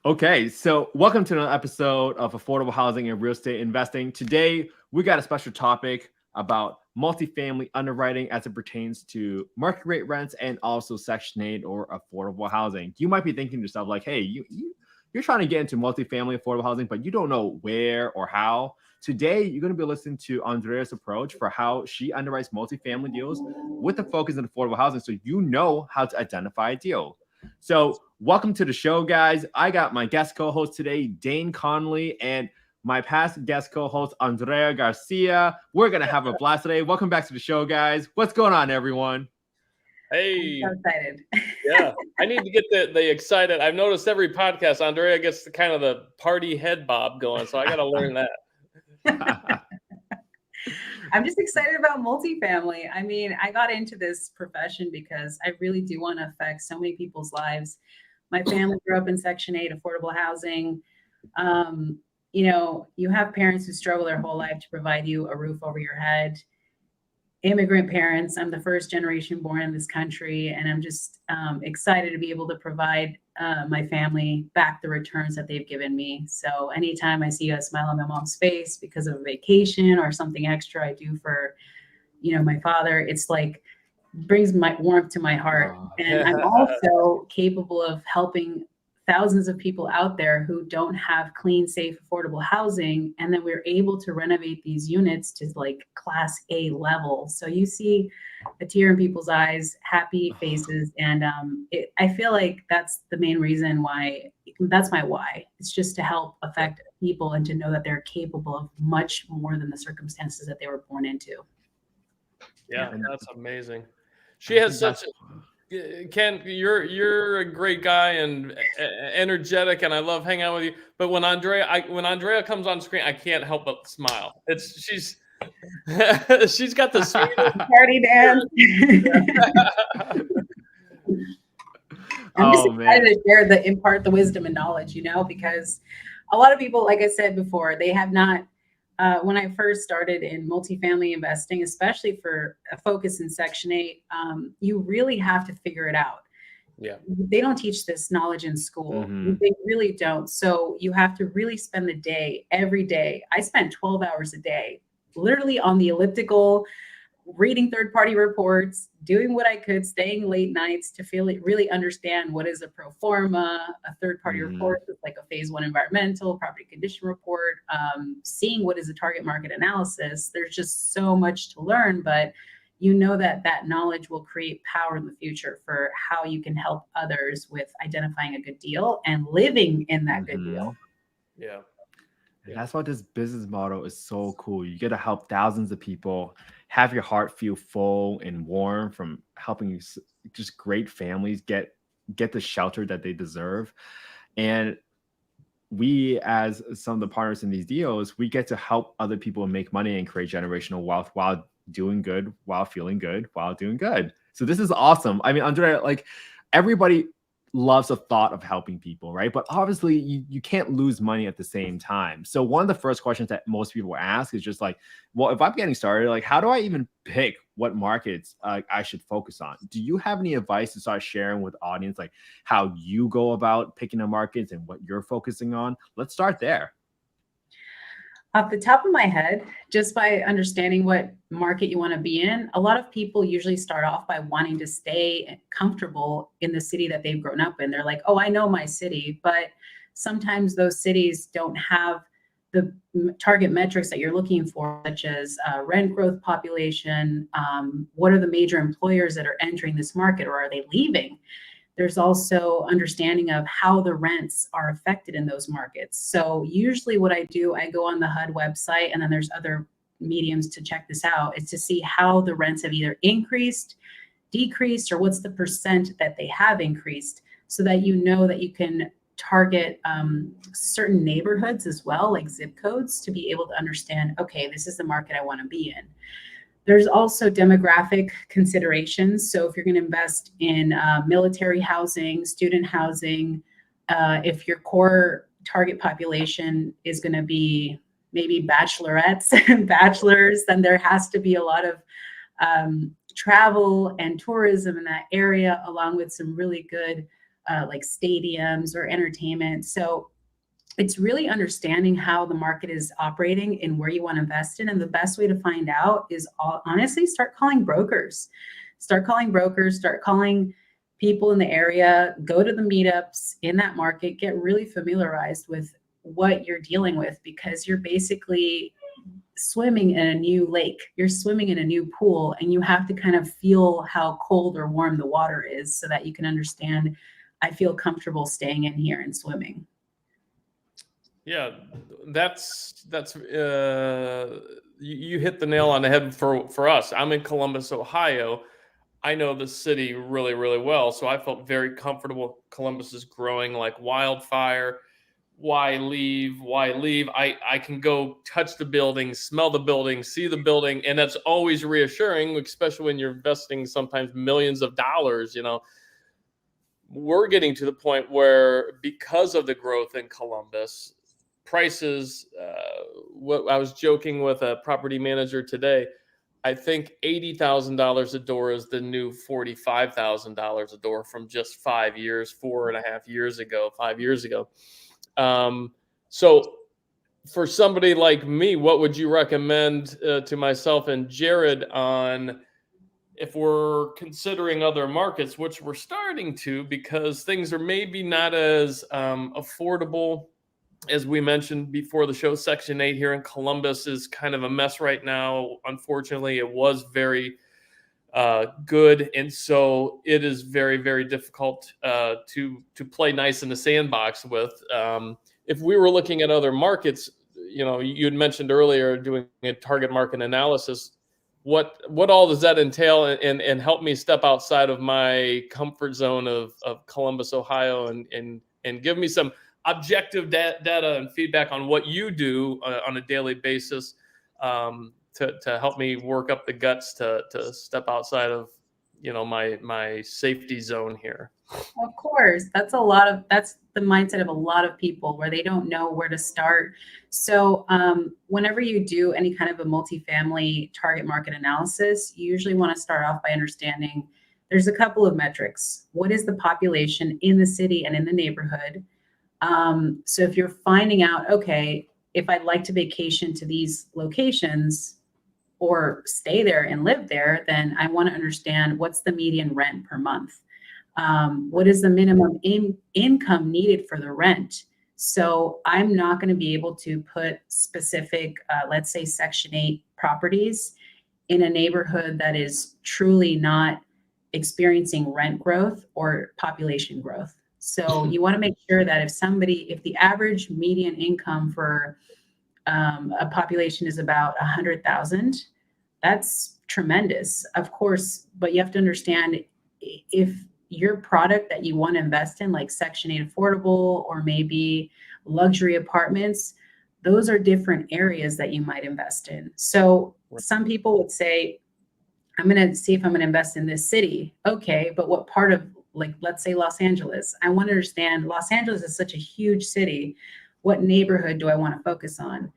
Okay, so welcome to another episode of Affordable Housing and Real Estate Investing. Today, we got a special topic about multifamily underwriting as it pertains to market rate rents and also Section 8 or affordable housing. You might be thinking to yourself, like, hey, you're trying to get into multifamily affordable housing, but you don't know where or how. Today, you're going to be listening to Andrea's approach for how she underwrites multifamily deals with a focus on affordable housing so you know how to identify a deal. So, welcome to the show, guys. I got my guest co-host today, Dayne Conley, and my past guest co-host, Andrea Garcia. We're gonna have a blast today. Welcome back to the show, guys. What's going on, everyone? Hey, I'm so excited. yeah, I need to get the excited. I've noticed every podcast, Andrea gets the kind of the party head bob going, so I got to learn that. I'm just excited about multifamily. I mean, I got into this profession because I really do want to affect so many people's lives. My family grew up in Section 8 affordable housing. You have parents who struggle their whole life to provide you a roof over your head. Immigrant parents. I'm the first generation born in this country, and I'm just excited to be able to provide my family back the returns that they've given me. So anytime I see a smile on my mom's face because of a vacation or something extra I do for, my father, it's like brings my warmth to my heart. And I'm also capable of helping thousands of people out there who don't have clean, safe, affordable housing. And then we're able to renovate these units to like class A level. So you see a tear in people's eyes, happy faces. And I feel like that's the main reason why, that's my why. It's just to help affect people and to know that they're capable of much more than the circumstances that they were born into. Yeah, that's amazing. She has such Ken, you're a great guy and energetic, and I love hanging out with you. But when Andrea comes on screen, I can't help but smile. She's she's got the sweetest party dance. I'm just excited to impart the wisdom and knowledge, because a lot of people, like I said before, they have not. When I first started in multifamily investing, especially for a focus in Section 8, you really have to figure it out. Yeah. They don't teach this knowledge in school. Mm-hmm. They really don't. So you have to really spend the day, every day. I spent 12 hours a day, literally on the elliptical, reading third-party reports, doing what I could, staying late nights to really understand what is a pro forma, a third-party report, like a phase 1 environmental property condition report, seeing what is a target market analysis. There's just so much to learn, but that knowledge will create power in the future for how you can help others with identifying a good deal and living in that good deal. Yeah. And that's why this business model is so cool. You get to help thousands of people, have your heart feel full and warm from helping just great families get the shelter that they deserve. And we, as some of the partners in these deals, we get to help other people make money and create generational wealth while doing good, while feeling good, while doing good. So this is awesome. I mean, Andrea, like everybody loves the thought of helping people, right? But obviously you can't lose money at the same time. So one of the first questions that most people ask is just like, well, if I'm getting started, like how do I even pick what markets I should focus on? Do you have any advice to start sharing with the audience, like how you go about picking the markets and what you're focusing on? Let's start there. Off the top of my head, just by understanding what market you want to be in, a lot of people usually start off by wanting to stay comfortable in the city that they've grown up in. They're like, oh, I know my city, but sometimes those cities don't have the target metrics that you're looking for, such as rent growth, population, what are the major employers that are entering this market, or are they leaving? There's also understanding of how the rents are affected in those markets. So usually what I do, I go on the HUD website, and then there's other mediums to check this out, is to see how the rents have either increased, decreased, or what's the percent that they have increased, so that you know that you can target certain neighborhoods as well, like zip codes, to be able to understand, okay, this is the market I want to be in. There's also demographic considerations. So if you're going to invest in military housing, student housing, if your core target population is going to be maybe bachelorettes and bachelors, then there has to be a lot of travel and tourism in that area, along with some really good like stadiums or entertainment. So it's really understanding how the market is operating and where you want to invest in. And the best way to find out is honestly start calling brokers. Start calling people in the area, go to the meetups in that market, get really familiarized with what you're dealing with, because you're basically swimming in a new lake. You're swimming in a new pool, and you have to kind of feel how cold or warm the water is so that you can understand, I feel comfortable staying in here and swimming. Yeah, that's you hit the nail on the head for us. I'm in Columbus, Ohio. I know the city really, really well, so I felt very comfortable. Columbus is growing like wildfire. Why leave? Why leave? I can go touch the building, smell the building, see the building, and that's always reassuring, especially when you're investing sometimes millions of dollars. We're getting to the point where, because of the growth in Columbus, prices, what I was joking with a property manager today, I think $80,000 a door is the new $45,000 a door from just 5 years, 4.5 years ago, 5 years ago. So for somebody like me, what would you recommend to myself and Jared on, if we're considering other markets, which we're starting to, because things are maybe not as affordable as we mentioned before the show. Section 8 here in Columbus is kind of a mess right now. Unfortunately, it was very good, and so it is very, very difficult to play nice in the sandbox with. If we were looking at other markets, you had mentioned earlier doing a target market analysis. What all does that entail, and help me step outside of my comfort zone of Columbus, Ohio, and give me some objective data and feedback on what you do on a daily basis to help me work up the guts to step outside of my safety zone here. Of course, that's the mindset of a lot of people, where they don't know where to start. So whenever you do any kind of a multifamily target market analysis, you usually want to start off by understanding there's a couple of metrics. What is the population in the city and in the neighborhood? So if you're finding out, okay, if I'd like to vacation to these locations or stay there and live there, then I want to understand what's the median rent per month. What is the minimum income needed for the rent? So I'm not going to be able to put specific, let's say Section 8 properties in a neighborhood that is truly not experiencing rent growth or population growth. So you want to make sure that if the average median income for a population is about 100,000, that's tremendous, of course. But you have to understand, if your product that you want to invest in, like Section 8 affordable or maybe luxury apartments, those are different areas that you might invest in. So some people would say, I'm going to see if I'm going to invest in this city. Okay, but what part of, like, let's say Los Angeles, I want to understand, Los Angeles is such a huge city. What neighborhood do I want to focus on?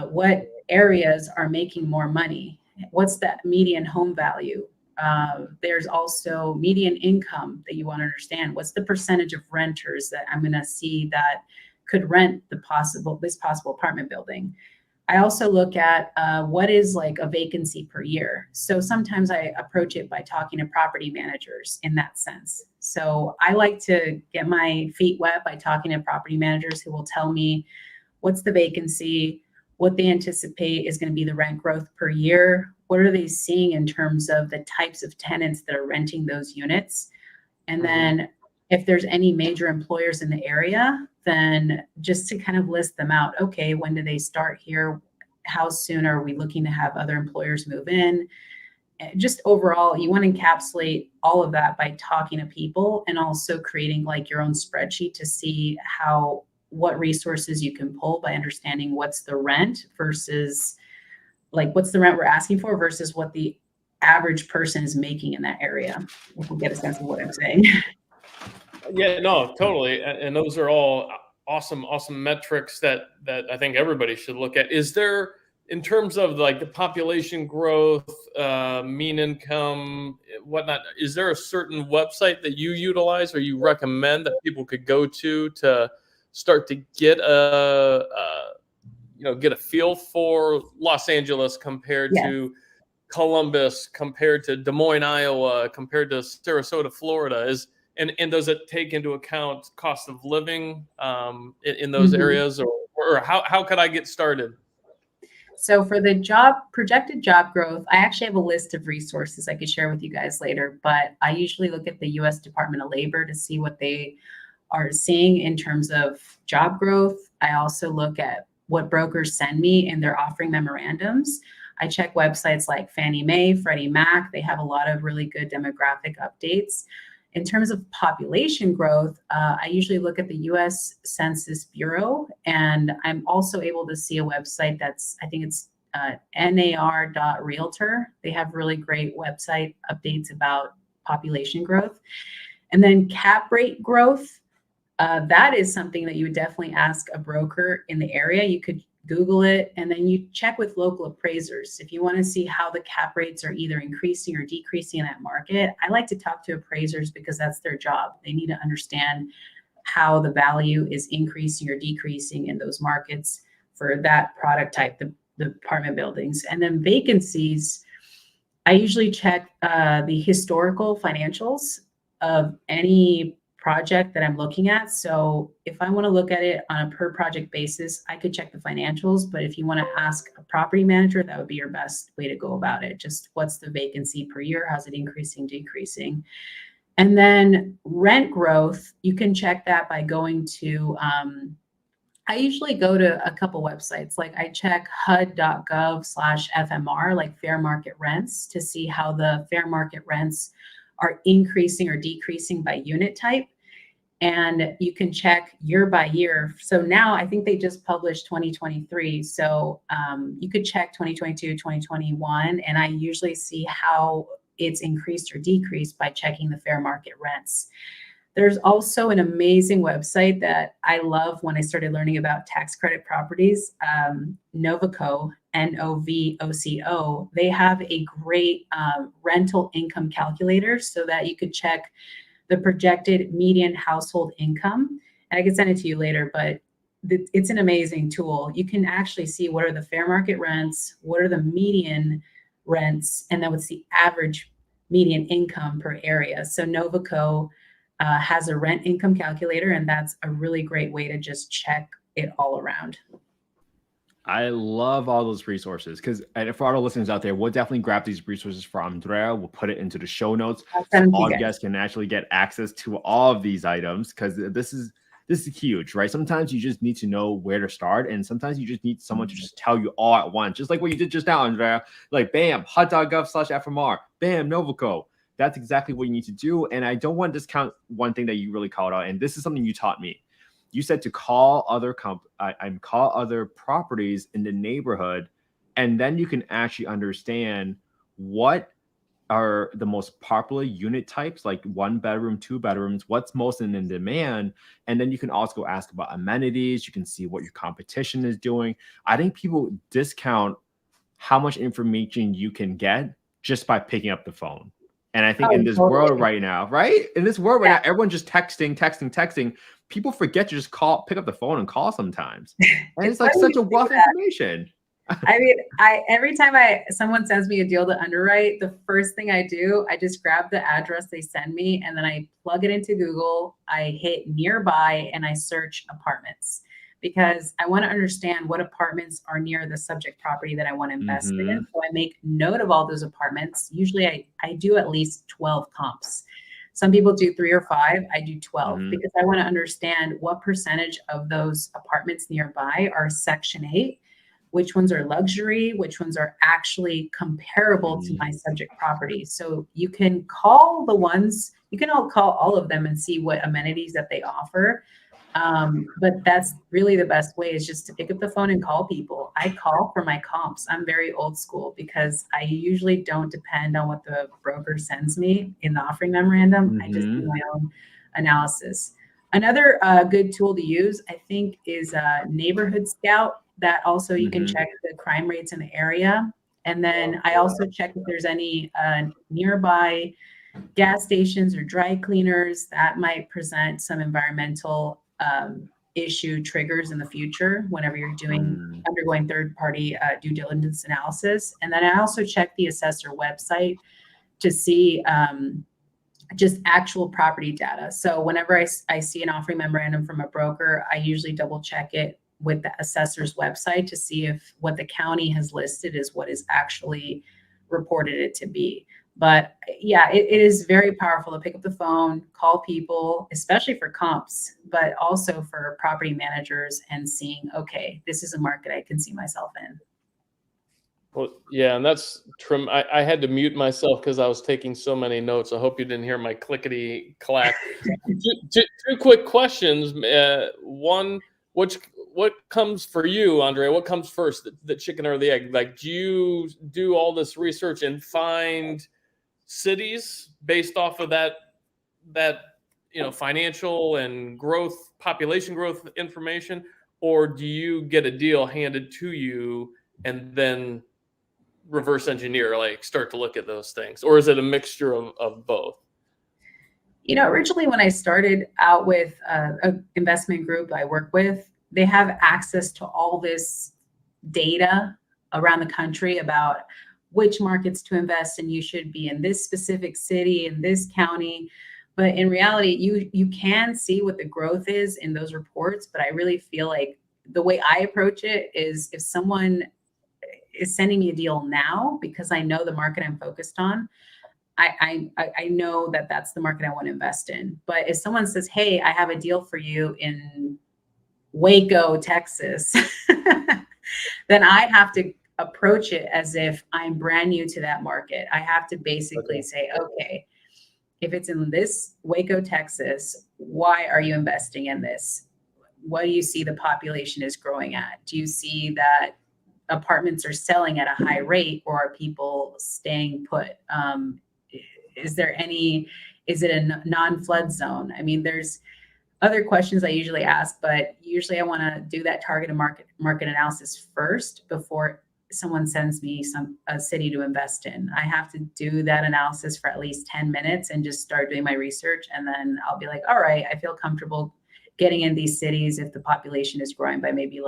What areas are making more money? What's that median home value? There's also median income that you want to understand. What's the percentage of renters that I'm going to see that could rent this possible apartment building? I also look at what is like a vacancy per year. So sometimes I approach it by talking to property managers in that sense. So I like to get my feet wet by talking to property managers who will tell me what's the vacancy, what they anticipate is going to be the rent growth per year. What are they seeing in terms of the types of tenants that are renting those units? And then if there's any major employers in the area, then just to kind of list them out. Okay, when do they start here? How soon are we looking to have other employers move in? Just overall, you want to encapsulate all of that by talking to people, and also creating like your own spreadsheet to see what resources you can pull by understanding what's the rent versus what's the rent we're asking for versus what the average person is making in that area. If you get a sense of what I'm saying. Yeah, no, totally. And those are all awesome metrics that I think everybody should look at. Is there in terms of like the population growth, mean income, whatnot, is there a certain website that you utilize or you recommend that people could go to start to get get a feel for Los Angeles compared Yes. to Columbus, compared to Des Moines, Iowa, compared to Sarasota, Florida? And does it take into account cost of living in those areas, or how could I get started? So for the projected job growth, I actually have a list of resources I could share with you guys later, but I usually look at the US Department of Labor to see what they are seeing in terms of job growth. I also look at what brokers send me in their offering memorandums. I check websites like Fannie Mae, Freddie Mac. They have a lot of really good demographic updates. In terms of population growth, I usually look at the US Census Bureau, and I'm also able to see a website I think it's nar.realtor. They have really great website updates about population growth. And then cap rate growth, that is something that you would definitely ask a broker in the area. You could Google it, and then you check with local appraisers. If you want to see how the cap rates are either increasing or decreasing in that market, I like to talk to appraisers because that's their job. They need to understand how the value is increasing or decreasing in those markets for that product type, the apartment buildings. And then vacancies, I usually check the historical financials of any project that I'm looking at. So if I want to look at it on a per project basis, I could check the financials. But if you want to ask a property manager, that would be your best way to go about it. Just what's the vacancy per year? How's it increasing, decreasing? And then rent growth, you can check that by going to, I usually go to a couple websites. Like I check HUD.gov/FMR, like fair market rents, to see how the fair market rents are increasing or decreasing by unit type. And you can check year by year. So now I think they just published 2023. So you could check 2022, 2021, and I usually see how it's increased or decreased by checking the fair market rents. There's also an amazing website that I love when I started learning about tax credit properties, Novaco, Novoco. They have a great rental income calculator so that you could check the projected median household income. And I can send it to you later, but it's an amazing tool. You can actually see what are the fair market rents, what are the median rents, and then what's the average median income per area. So Novaco has a rent income calculator, and that's a really great way to just check it all around. I love all those resources because for all the listeners out there, we'll definitely grab these resources from Andrea. We'll put it into the show notes so all guests can actually get access to all of these items, because this is huge, right? Sometimes you just need to know where to start, and sometimes you just need someone to just tell you all at once, just like what you did just now, Andrea. Like, bam, HUD.gov/FMR, bam, Novaco. That's exactly what you need to do. And I don't want to discount one thing that you really called out, and this is something you taught me. You said to call other call other properties in the neighborhood, and then you can actually understand what are the most popular unit types, like 1 bedroom, 2 bedrooms, what's most in demand. And then you can also go ask about amenities. You can see what your competition is doing. I think people discount how much information you can get just by picking up the phone. And I think in this world right now, right? In this world right now, everyone's just texting. People forget to just pick up the phone and call sometimes. And it's like such a wealth of information. I mean, every time someone sends me a deal to underwrite, the first thing I do, I just grab the address they send me, and then I plug it into Google. I hit nearby and I search apartments, because I want to understand what apartments are near the subject property that I want to invest in. So I make note of all those apartments. Usually I do at least 12 comps. Some people do 3 or 5. I do 12 because I want to understand what percentage of those apartments nearby are Section 8, which ones are luxury, which ones are actually comparable to my subject property. So you can call call all of them and see what amenities that they offer. But that's really the best way, is just to pick up the phone and call people. I call for my comps. I'm very old school because I usually don't depend on what the broker sends me in the offering memorandum. I just do my own analysis. Another good tool to use, I think, is Neighborhood Scout. that also you can check the crime rates in the area. And then I also check if there's any nearby gas stations or dry cleaners that might present some environmental issue triggers in the future whenever you're undergoing third-party due diligence analysis. And then I also check the assessor website to see just actual property data. So whenever I see an offering memorandum from a broker, I usually double check it with the assessor's website to see if what the county has listed is what is actually reported it to be. But yeah, it is very powerful to pick up the phone, call people, especially for comps, but also for property managers and seeing, okay, this is a market I can see myself in. Well, yeah, and that's trim. I had to mute myself because I was taking so many notes. I hope you didn't hear my clickety clack. two quick questions. One, what comes for you, Andrea? What comes first, the chicken or the egg? Like, do you do all this research and find cities based off of that financial and population growth information, or do you get a deal handed to you and then reverse engineer, like start to look at those things, or is it a mixture of both? Originally when I started out with an investment group I work with, they have access to all this data around the country about which markets to invest in. You should be in this specific city, in this county. But in reality, you can see what the growth is in those reports. But I really feel like the way I approach it is, if someone is sending me a deal now, because I know the market I'm focused on, I know that that's the market I want to invest in. But if someone says, hey, I have a deal for you in Waco, Texas, then I have to approach it as if I'm brand new to that market. I have to basically say, okay, if it's in this Waco, Texas, why are you investing in this? What do you see the population is growing at? Do you see that apartments are selling at a high rate, or are people staying put? Is it a non-flood zone? I mean, there's other questions I usually ask, but usually I want to do that targeted market analysis first before someone sends me a city to invest in. I have to do that analysis for at least 10 minutes and just start doing my research. And then I'll be like, all right, I feel comfortable getting in these cities if the population is growing by maybe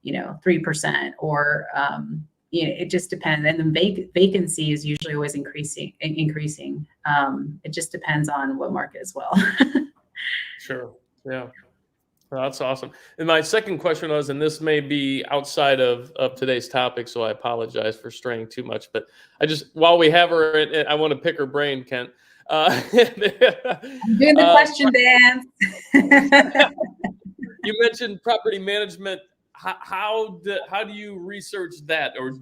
3%, or it just depends. And the vacancy is usually always increasing. It just depends on what market as well. Sure. Yeah. Well, that's awesome. And my second question was, and this may be outside of today's topic, so I apologize for straying too much, but while we have her, I want to pick her brain, Kent. I'm doing the question dance. You mentioned property management. How do you research that, or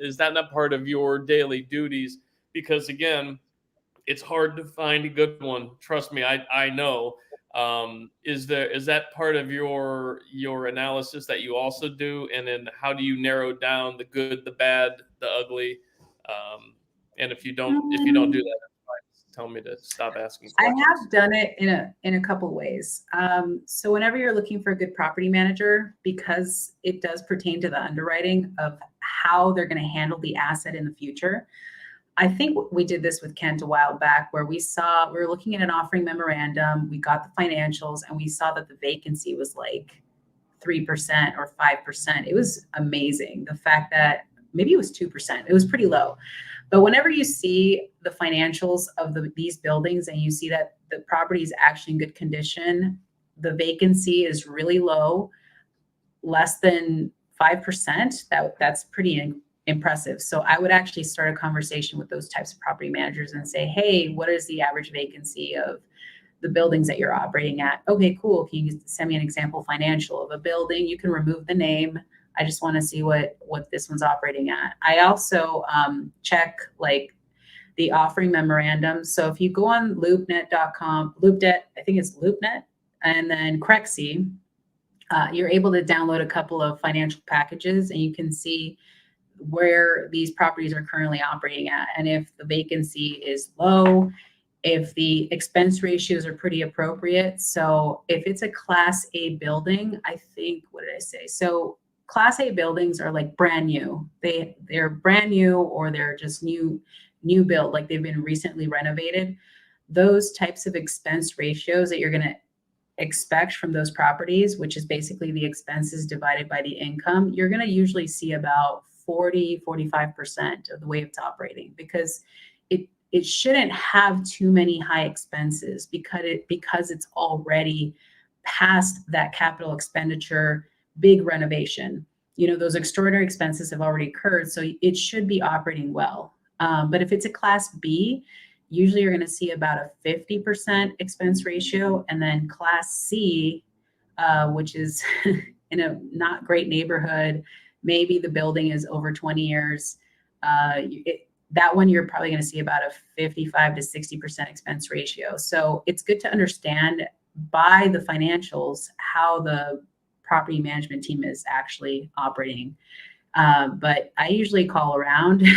is that not part of your daily duties? Because again, it's hard to find a good one. Trust me, I know. Is that part of your analysis that you also do? And then how do you narrow down the good, the bad, the ugly? And if you don't do that, tell me to stop asking questions. I have done it in a couple ways. So whenever you're looking for a good property manager, because it does pertain to the underwriting of how they're going to handle the asset in the future. I think we did this with Kent a while back, where we were looking at an offering memorandum, we got the financials, and we saw that the vacancy was like 3% or 5%. It was amazing. The fact that maybe it was 2%, it was pretty low. But whenever you see the financials of these buildings and you see that the property is actually in good condition, the vacancy is really low, less than 5%, that's pretty impressive. So I would actually start a conversation with those types of property managers and say, hey, what is the average vacancy of the buildings that you're operating at? Okay, cool. Can you send me an example financial of a building? You can remove the name. I just want to see what this one's operating at. I also check the offering memorandum. So if you go on loopnet.com, I think it's LoopNet, and then Crexy, you're able to download a couple of financial packages, and you can see where these properties are currently operating at, and if the vacancy is low, if the expense ratios are pretty appropriate. So if it's a Class A building, I think, what did I say? So Class A buildings are like brand new. They're brand new, or they're just new build, like they've been recently renovated. Those types of expense ratios that you're going to expect from those properties, which is basically the expenses divided by the income, you're going to usually see about 40-45% of the way it's operating, because it shouldn't have too many high expenses, because it's already past that capital expenditure big renovation. Those extraordinary expenses have already occurred, so it should be operating well. But if it's a Class B, usually you're going to see about a 50% expense ratio, and then Class C, which is in a not great neighborhood, maybe the building is over 20 years. That one you're probably going to see about a 55 to 60% expense ratio. So it's good to understand by the financials how the property management team is actually operating. But I usually call around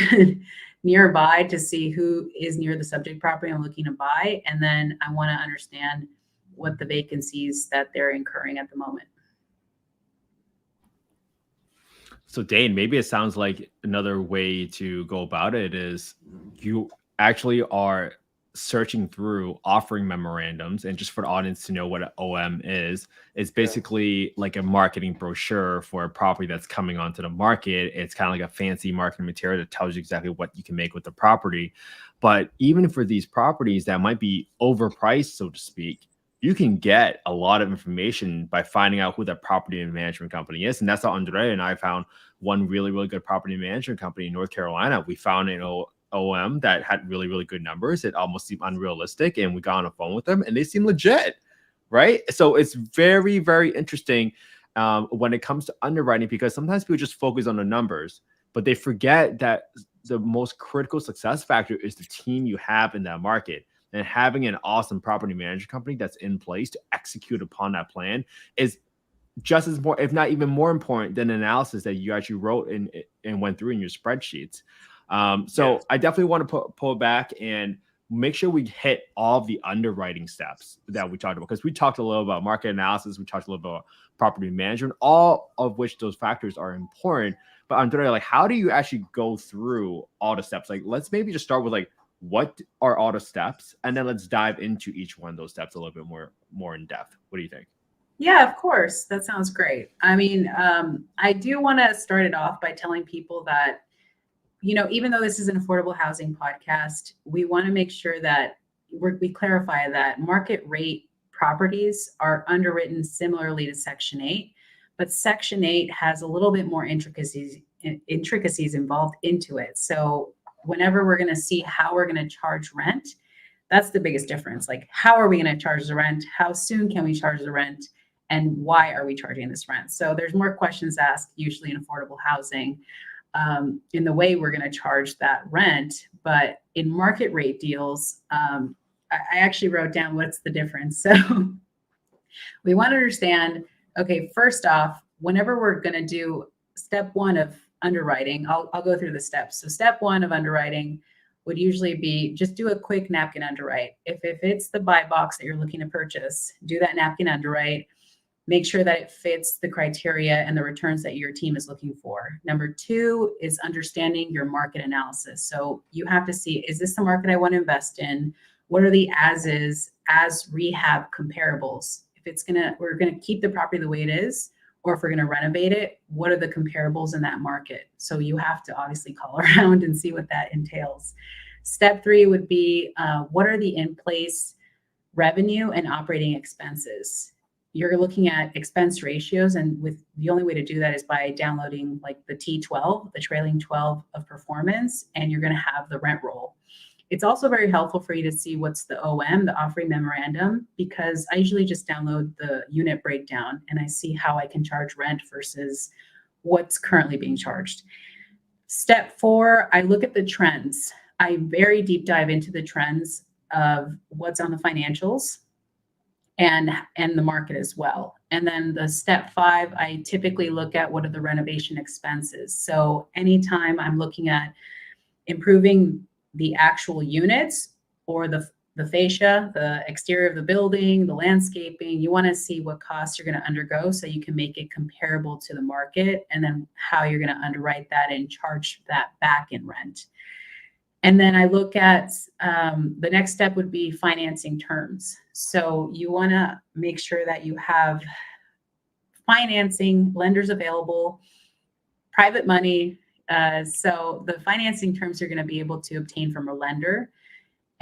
nearby to see who is near the subject property I'm looking to buy. And then I want to understand what the vacancies that they're incurring at the moment. So Dayne, maybe it sounds like another way to go about it is you actually are searching through offering memorandums. And just for the audience to know what an OM is, it's basically like a marketing brochure for a property that's coming onto the market. It's kind of like a fancy marketing material that tells you exactly what you can make with the property. But even for these properties that might be overpriced, so to speak, you can get a lot of information by finding out who that property management company is. And that's how Andrea and I found one really, really good property management company in North Carolina. We found an OM that had really, really good numbers. It almost seemed unrealistic. And we got on the phone with them and they seem legit, right? So it's very, very interesting when it comes to underwriting, because sometimes people just focus on the numbers, but they forget that the most critical success factor is the team you have in that market. And having an awesome property management company that's in place to execute upon that plan is just as more, if not even more important than analysis that you actually wrote and went through in your spreadsheets. So I definitely want to pull back and make sure we hit all the underwriting steps that we talked about, because we talked a little about market analysis. We talked a little about property management, all of which those factors are important. But Andrea, like, how do you actually go through all the steps? Like, let's maybe just start with like, what are all the steps? And then let's dive into each one of those steps a little bit more in depth. What do you think? Yeah, of course. That sounds great. I mean, I do want to start it off by telling people that, even though this is an affordable housing podcast, we want to make sure that we clarify that market rate properties are underwritten similarly to Section 8, but Section 8 has a little bit more intricacies involved into it. So whenever we're going to see how we're going to charge rent, that's the biggest difference. Like, how are we going to charge the rent? How soon can we charge the rent? And why are we charging this rent? So there's more questions asked usually in affordable housing in the way we're going to charge that rent. But in market rate deals, I actually wrote down what's the difference. So we want to understand, okay, first off, whenever we're going to do step one of underwriting, I'll go through the steps. So step one of underwriting would usually be just do a quick napkin underwrite. If it's the buy box that you're looking to purchase, do that napkin underwrite. Make sure that it fits the criteria and the returns that your team is looking for. Number two is understanding your market analysis. So you have to see, is this the market I want to invest in? What are the as rehab comparables? If we're gonna keep the property the way it is, or if we're going to renovate it, what are the comparables in that market? So you have to obviously call around and see what that entails. Step three would be, what are the in-place revenue and operating expenses? You're looking at expense ratios, and the only way to do that is by downloading like the T12, the trailing 12 of performance, and you're going to have the rent roll. It's also very helpful for you to see what's the OM, the offering memorandum, because I usually just download the unit breakdown and I see how I can charge rent versus what's currently being charged. Step four, I look at the trends. I very deep dive into the trends of what's on the financials and the market as well. And then the step five, I typically look at what are the renovation expenses. So anytime I'm looking at improving the actual units or the the fascia, the exterior of the building, the landscaping. You want to see what costs you're going to undergo so you can make it comparable to the market, and then how you're going to underwrite that and charge that back in rent. And then I look at the next step would be financing terms. So you want to make sure that you have financing lenders available, private money. So the financing terms you're going to be able to obtain from a lender.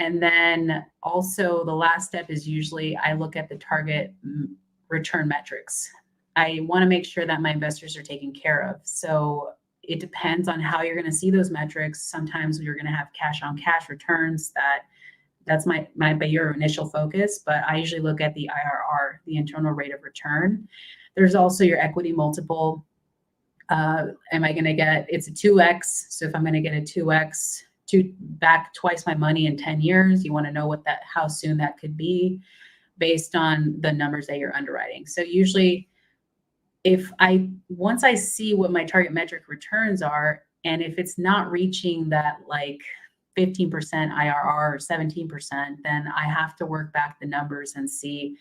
And then also the last step is usually I look at the target return metrics. I want to make sure that my investors are taken care of. So it depends on how you're going to see those metrics. Sometimes you're going to have cash on cash returns. That's might be your initial focus, but I usually look at the IRR, the internal rate of return. There's also your equity multiple. Am I going to get, it's a 2x. So if I'm going to get a 2x, back twice my money in 10 years, you want to know how soon that could be based on the numbers that you're underwriting. So usually once I see what my target metric returns are, and if it's not reaching that like 15% IRR or 17%, then I have to work back the numbers and see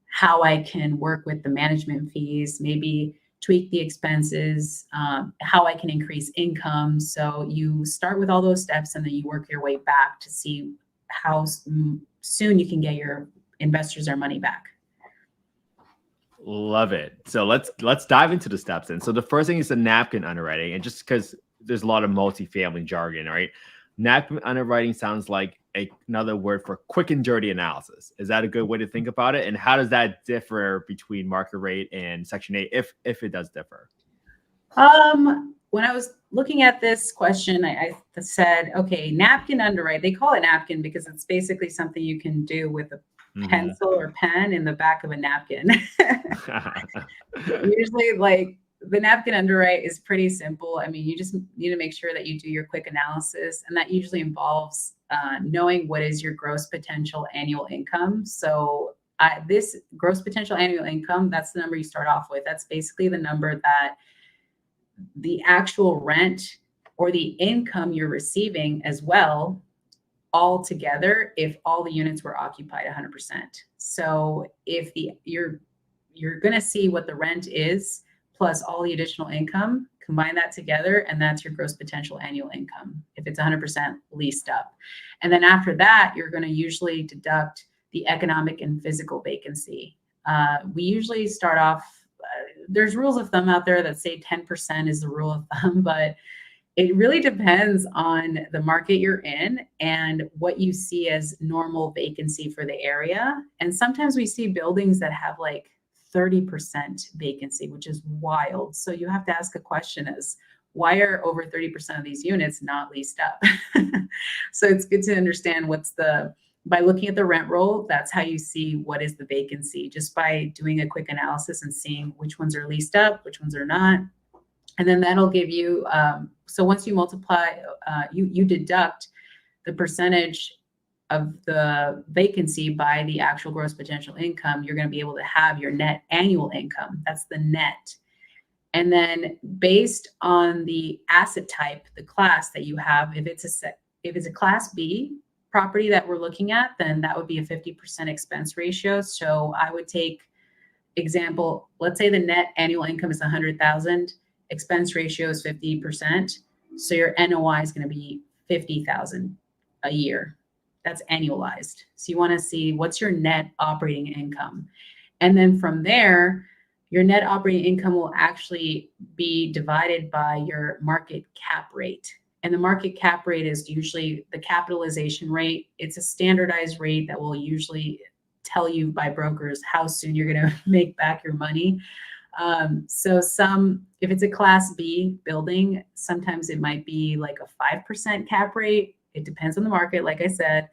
how I can work with the management fees, maybe tweak the expenses, how I can increase income. So you start with all those steps and then you work your way back to see how soon you can get your investors their money back. Love it. So let's dive into the steps then. So the first thing is the napkin underwriting, and just because there's a lot of multifamily jargon, right? Napkin underwriting sounds like another word for quick and dirty analysis. Is that a good way to think about it? And how does that differ between market rate and Section 8, if it does differ? When I was looking at this question, I said, okay, napkin underwrite. They call it napkin because it's basically something you can do with a pencil or pen in the back of a napkin. Usually, like, the napkin underwrite is pretty simple. I mean, you just need to make sure that you do your quick analysis, and that usually involves knowing what is your gross potential annual income. So this gross potential annual income, that's the number you start off with. That's basically the number that the actual rent or the income you're receiving as well, all together, if all the units were occupied 100%. So if you're going to see what the rent is plus all the additional income, combine that together, and that's your gross potential annual income if it's 100% leased up. And then after that, you're going to usually deduct the economic and physical vacancy. We usually start off, there's rules of thumb out there that say 10% is the rule of thumb, but it really depends on the market you're in and what you see as normal vacancy for the area. And sometimes we see buildings that have like 30% vacancy, which is wild. So you have to ask a question as, why are over 30% of these units not leased up? So it's good to understand by looking at the rent roll, that's how you see what is the vacancy, just by doing a quick analysis and seeing which ones are leased up, which ones are not. And then that'll give you, so once you multiply, you deduct the percentage of the vacancy by the actual gross potential income, you're going to be able to have your net annual income. That's the net. And then based on the asset type, the class that you have, if it's a class B property that we're looking at, then that would be a 50% expense ratio. So I would take example, let's say the net annual income is 100,000, expense ratio is 50%. So your NOI is going to be 50,000 a year. That's annualized. So you want to see what's your net operating income. And then from there, your net operating income will actually be divided by your market cap rate. And the market cap rate is usually the capitalization rate. It's a standardized rate that will usually tell you by brokers how soon you're going to make back your money. So if it's a class B building, sometimes it might be like a 5% cap rate. It depends on the market, like I said.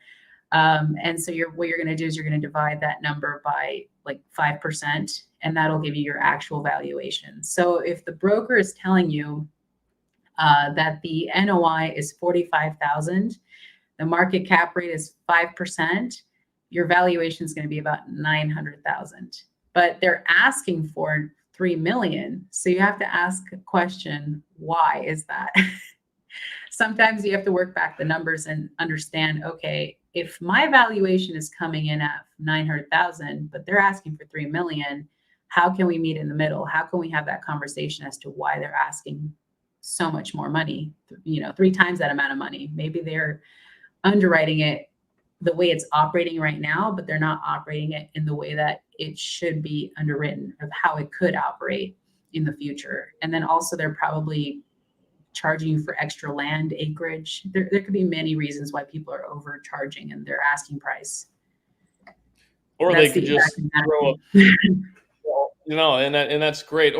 And so what you're going to do is you're going to divide that number by like 5%, and that'll give you your actual valuation. So if the broker is telling you that the NOI is 45,000, the market cap rate is 5%, your valuation is going to be about 900,000. But they're asking for 3 million. So you have to ask a question, why is that? Sometimes you have to work back the numbers and understand, okay, if my valuation is coming in at 900,000, but they're asking for 3 million, how can we meet in the middle? How can we have that conversation as to why they're asking so much more money, 3 times that amount of money? Maybe they're underwriting it the way it's operating right now, but they're not operating it in the way that it should be underwritten, of how it could operate in the future. And then also they're probably charging you for extra land acreage. There could be many reasons why people are overcharging in their asking price. Or they could just throw up, and that's great.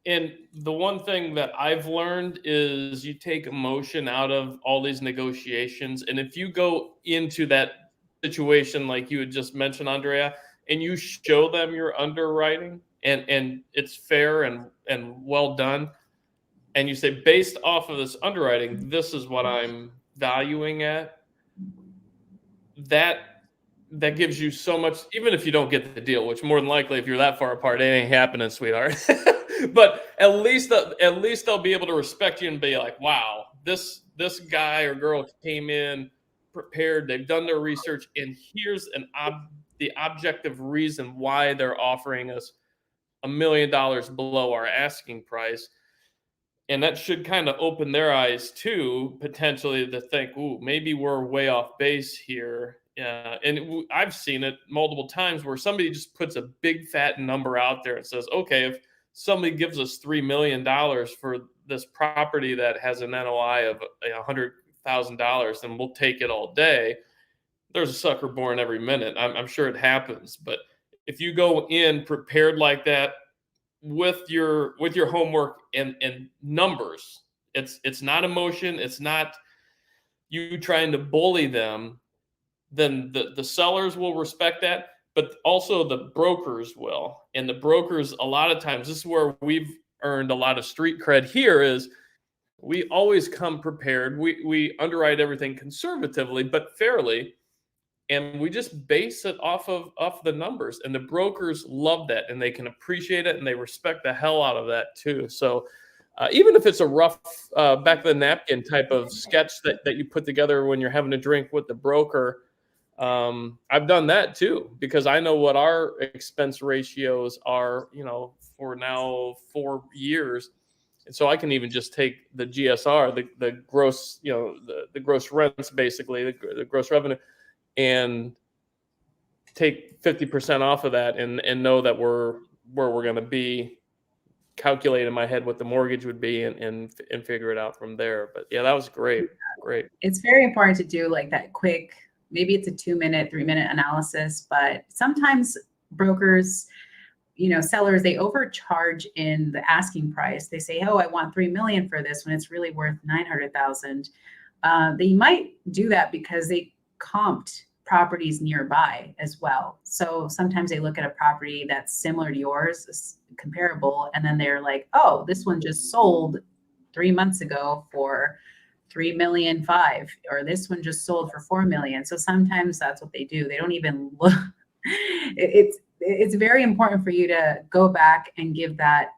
And the one thing that I've learned is you take emotion out of all these negotiations. And if you go into that situation like you had just mentioned, Andrea, and you show them your underwriting and it's fair and well done, and you say, based off of this underwriting, this is what I'm valuing at, that gives you so much, even if you don't get the deal, which more than likely, if you're that far apart, it ain't happening, sweetheart. But at least they'll be able to respect you and be like, wow, this guy or girl came in prepared, they've done their research, and here's the objective reason why they're offering us $1 million below our asking price. And that should kind of open their eyes too, potentially, to think, ooh, maybe we're way off base here. And I've seen it multiple times where somebody just puts a big fat number out there and says, okay, if somebody gives us $3 million for this property that has an NOI of $100,000, then we'll take it all day. There's a sucker born every minute. I'm sure it happens. But if you go in prepared like that, with your homework and numbers, it's not emotion, it's not you trying to bully them, then the sellers will respect that, but also the brokers will. And the brokers, a lot of times, this is where we've earned a lot of street cred here, is we always come prepared. We underwrite everything conservatively but fairly, and we just base it off the numbers, and the brokers love that, and they can appreciate it, and they respect the hell out of that too. So even if it's a rough back of the napkin type of sketch that you put together when you're having a drink with the broker, I've done that too, because I know what our expense ratios are, for now 4 years. And so I can even just take the GSR, the gross, the gross rents, basically the gross revenue, and take 50% off of that and know that we're where we're going to be, calculate in my head what the mortgage would be, and figure it out from there. But yeah, that was great. It's very important to do like that quick, maybe it's a 2-minute, 3-minute analysis, but sometimes brokers, sellers, they overcharge in the asking price. They say, oh, I want 3 million for this when it's really worth 900,000. They might do that because they comped properties nearby as well. So sometimes they look at a property that's similar to yours, comparable, and then they're like, oh, this one just sold 3 months ago for 3.5 million, or this one just sold for 4 million. So sometimes that's what they do. They don't even look. It's very important for you to go back and give that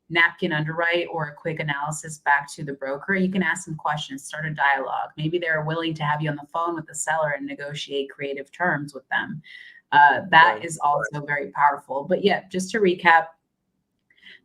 napkin underwrite or a quick analysis back to the broker. You can ask some questions, start a dialogue. Maybe they're willing to have you on the phone with the seller and negotiate creative terms with them. That is also very powerful. But yeah, just to recap,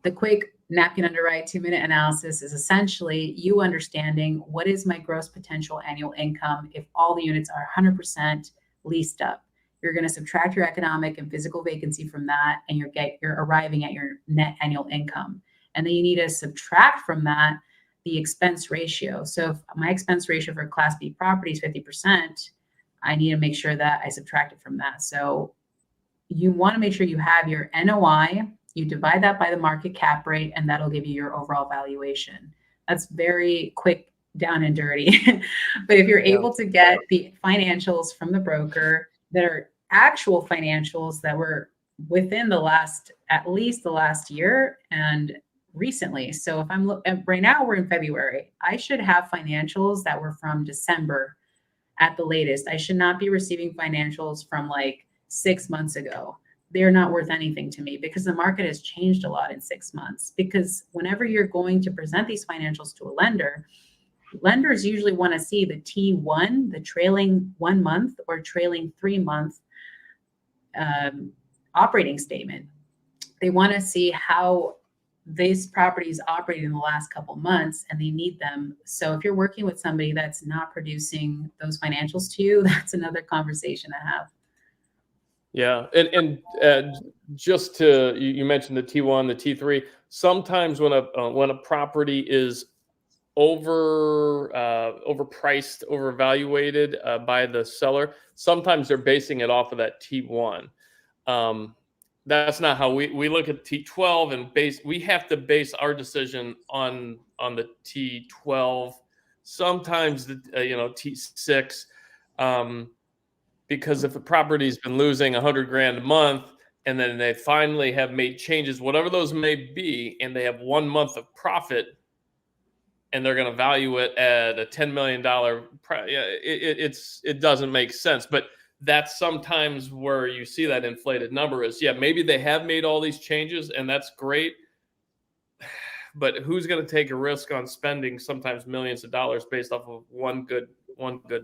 the quick napkin underwrite 2-minute analysis is essentially you understanding what is my gross potential annual income if all the units are 100% leased up. You're going to subtract your economic and physical vacancy from that, and you're arriving at your net annual income. And then you need to subtract from that the expense ratio. So if my expense ratio for Class B property is 50%, I need to make sure that I subtract it from that. So you want to make sure you have your NOI, you divide that by the market cap rate, and that'll give you your overall valuation. That's very quick, down and dirty. But if you're able to get the financials from the broker that are actual financials that were within at least the last year and recently. So if I'm right now, we're in February, I should have financials that were from December at the latest. I should not be receiving financials from like 6 months ago. They're not worth anything to me because the market has changed a lot in 6 months. Because whenever you're going to present these financials to a lender, lenders usually want to see the T1, the trailing 1 month or trailing 3 month operating statement. They want to see how this property is operating in the last couple months, and they need them. So if you're working with somebody that's not producing those financials to you, that's another conversation to have. Yeah, and just to you mentioned the T1, the T3. Sometimes when a property is overpriced, overvaluated by the seller, sometimes they're basing it off of that T1. That's not how we look at T12 and we have to base our decision on the T12. Sometimes the T6. Because if a property's been losing $100,000 a month, and then they finally have made changes, whatever those may be, and they have 1 month of profit, and they're going to value it at a $10 million, it doesn't make sense. But that's sometimes where you see that inflated number is, maybe they have made all these changes, and that's great. But who's going to take a risk on spending sometimes millions of dollars based off of one good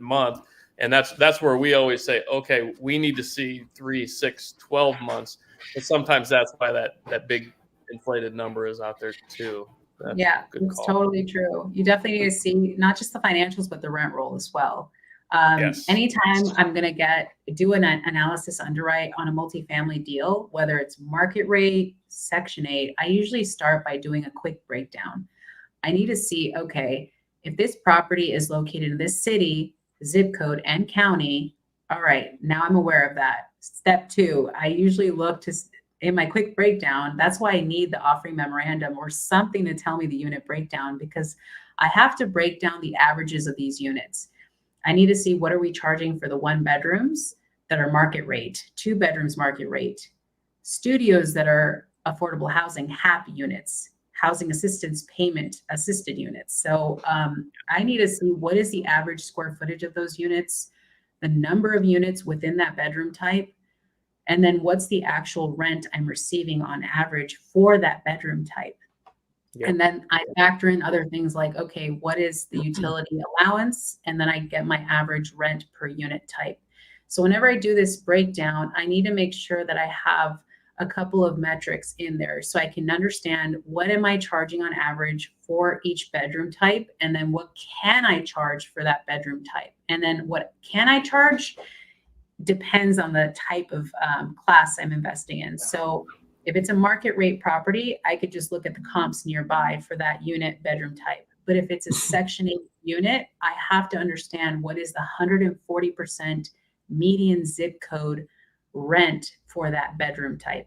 month? And that's where we always say, okay, we need to see 3, 6, 12 months. But sometimes that's why that big inflated number is out there too. That's it's totally true. You definitely need to see not just the financials, but the rent roll as well. Anytime I'm going to do an analysis underwrite on a multifamily deal, whether it's market rate, Section 8, I usually start by doing a quick breakdown. I need to see, okay, if this property is located in this city, zip code, and county, all right, now I'm aware of that. Step 2, I usually look to, in my quick breakdown, that's why I need the offering memorandum or something to tell me the unit breakdown, because I have to break down the averages of these units. I need to see what are we charging for the 1 bedrooms that are market rate, 2 bedrooms market rate, studios that are affordable housing, HAP units, housing assistance payment assisted units. So I need to see what is the average square footage of those units, the number of units within that bedroom type, and then what's the actual rent I'm receiving on average for that bedroom type. Yep. And then I factor in other things like, okay, what is the utility allowance? And then I get my average rent per unit type. So whenever I do this breakdown, I need to make sure that I have a couple of metrics in there so I can understand what am I charging on average for each bedroom type, and then what can I charge for that bedroom type. And then what can I charge depends on the type of class I'm investing in. So if it's a market rate property, I could just look at the comps nearby for that unit bedroom type. But if it's a Section 8 unit, I have to understand what is the 140% median zip code rent for that bedroom type.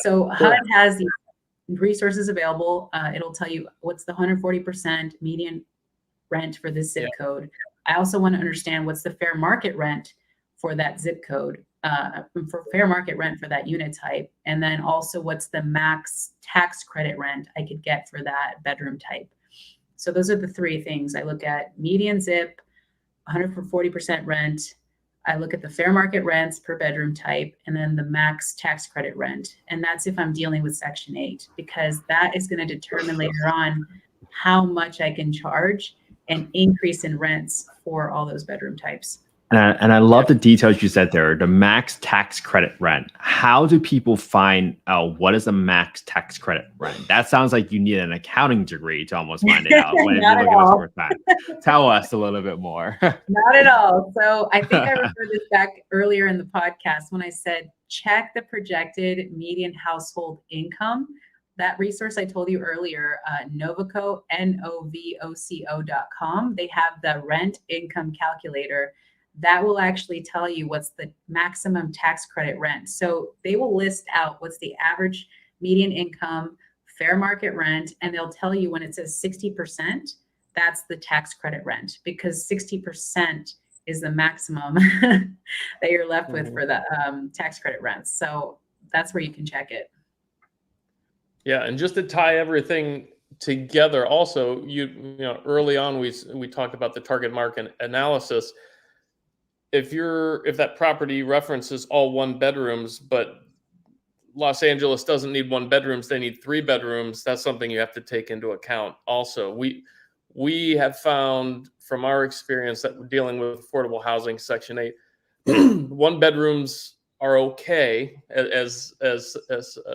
So HUD has the resources available. It'll tell you what's the 140% median rent for this zip code. I also want to understand what's the fair market rent for that zip code, for fair market rent for that unit type. And then also what's the max tax credit rent I could get for that bedroom type. So those are the 3 things. I look at median zip, 140% rent. I look at the fair market rents per bedroom type, and then the max tax credit rent. And that's if I'm dealing with Section 8, because that is going to determine later on how much I can charge and increase in rents for all those bedroom types. And I love the details you said there, the max tax credit rent. How do people find out what is a max tax credit rent? That sounds like you need an accounting degree to almost find it out when you look at this for time. Tell us a little bit more. Not at all. So I think I referred this back earlier in the podcast when I said, check the projected median household income. That resource I told you earlier, Novaco, Novoco.com, they have the rent income calculator. That will actually tell you what's the maximum tax credit rent. So they will list out what's the average median income, fair market rent, and they'll tell you when it says 60%, that's the tax credit rent, because 60% is the maximum that you're left with for the tax credit rents. So that's where you can check it. Yeah, and just to tie everything together, also, you know, early on we talked about the target market analysis. If that property references all 1 bedrooms, but Los Angeles doesn't need 1 bedrooms, they need 3 bedrooms, that's something you have to take into account. Also, we have found from our experience that we're dealing with affordable housing, Section 8, one bedrooms are okay, as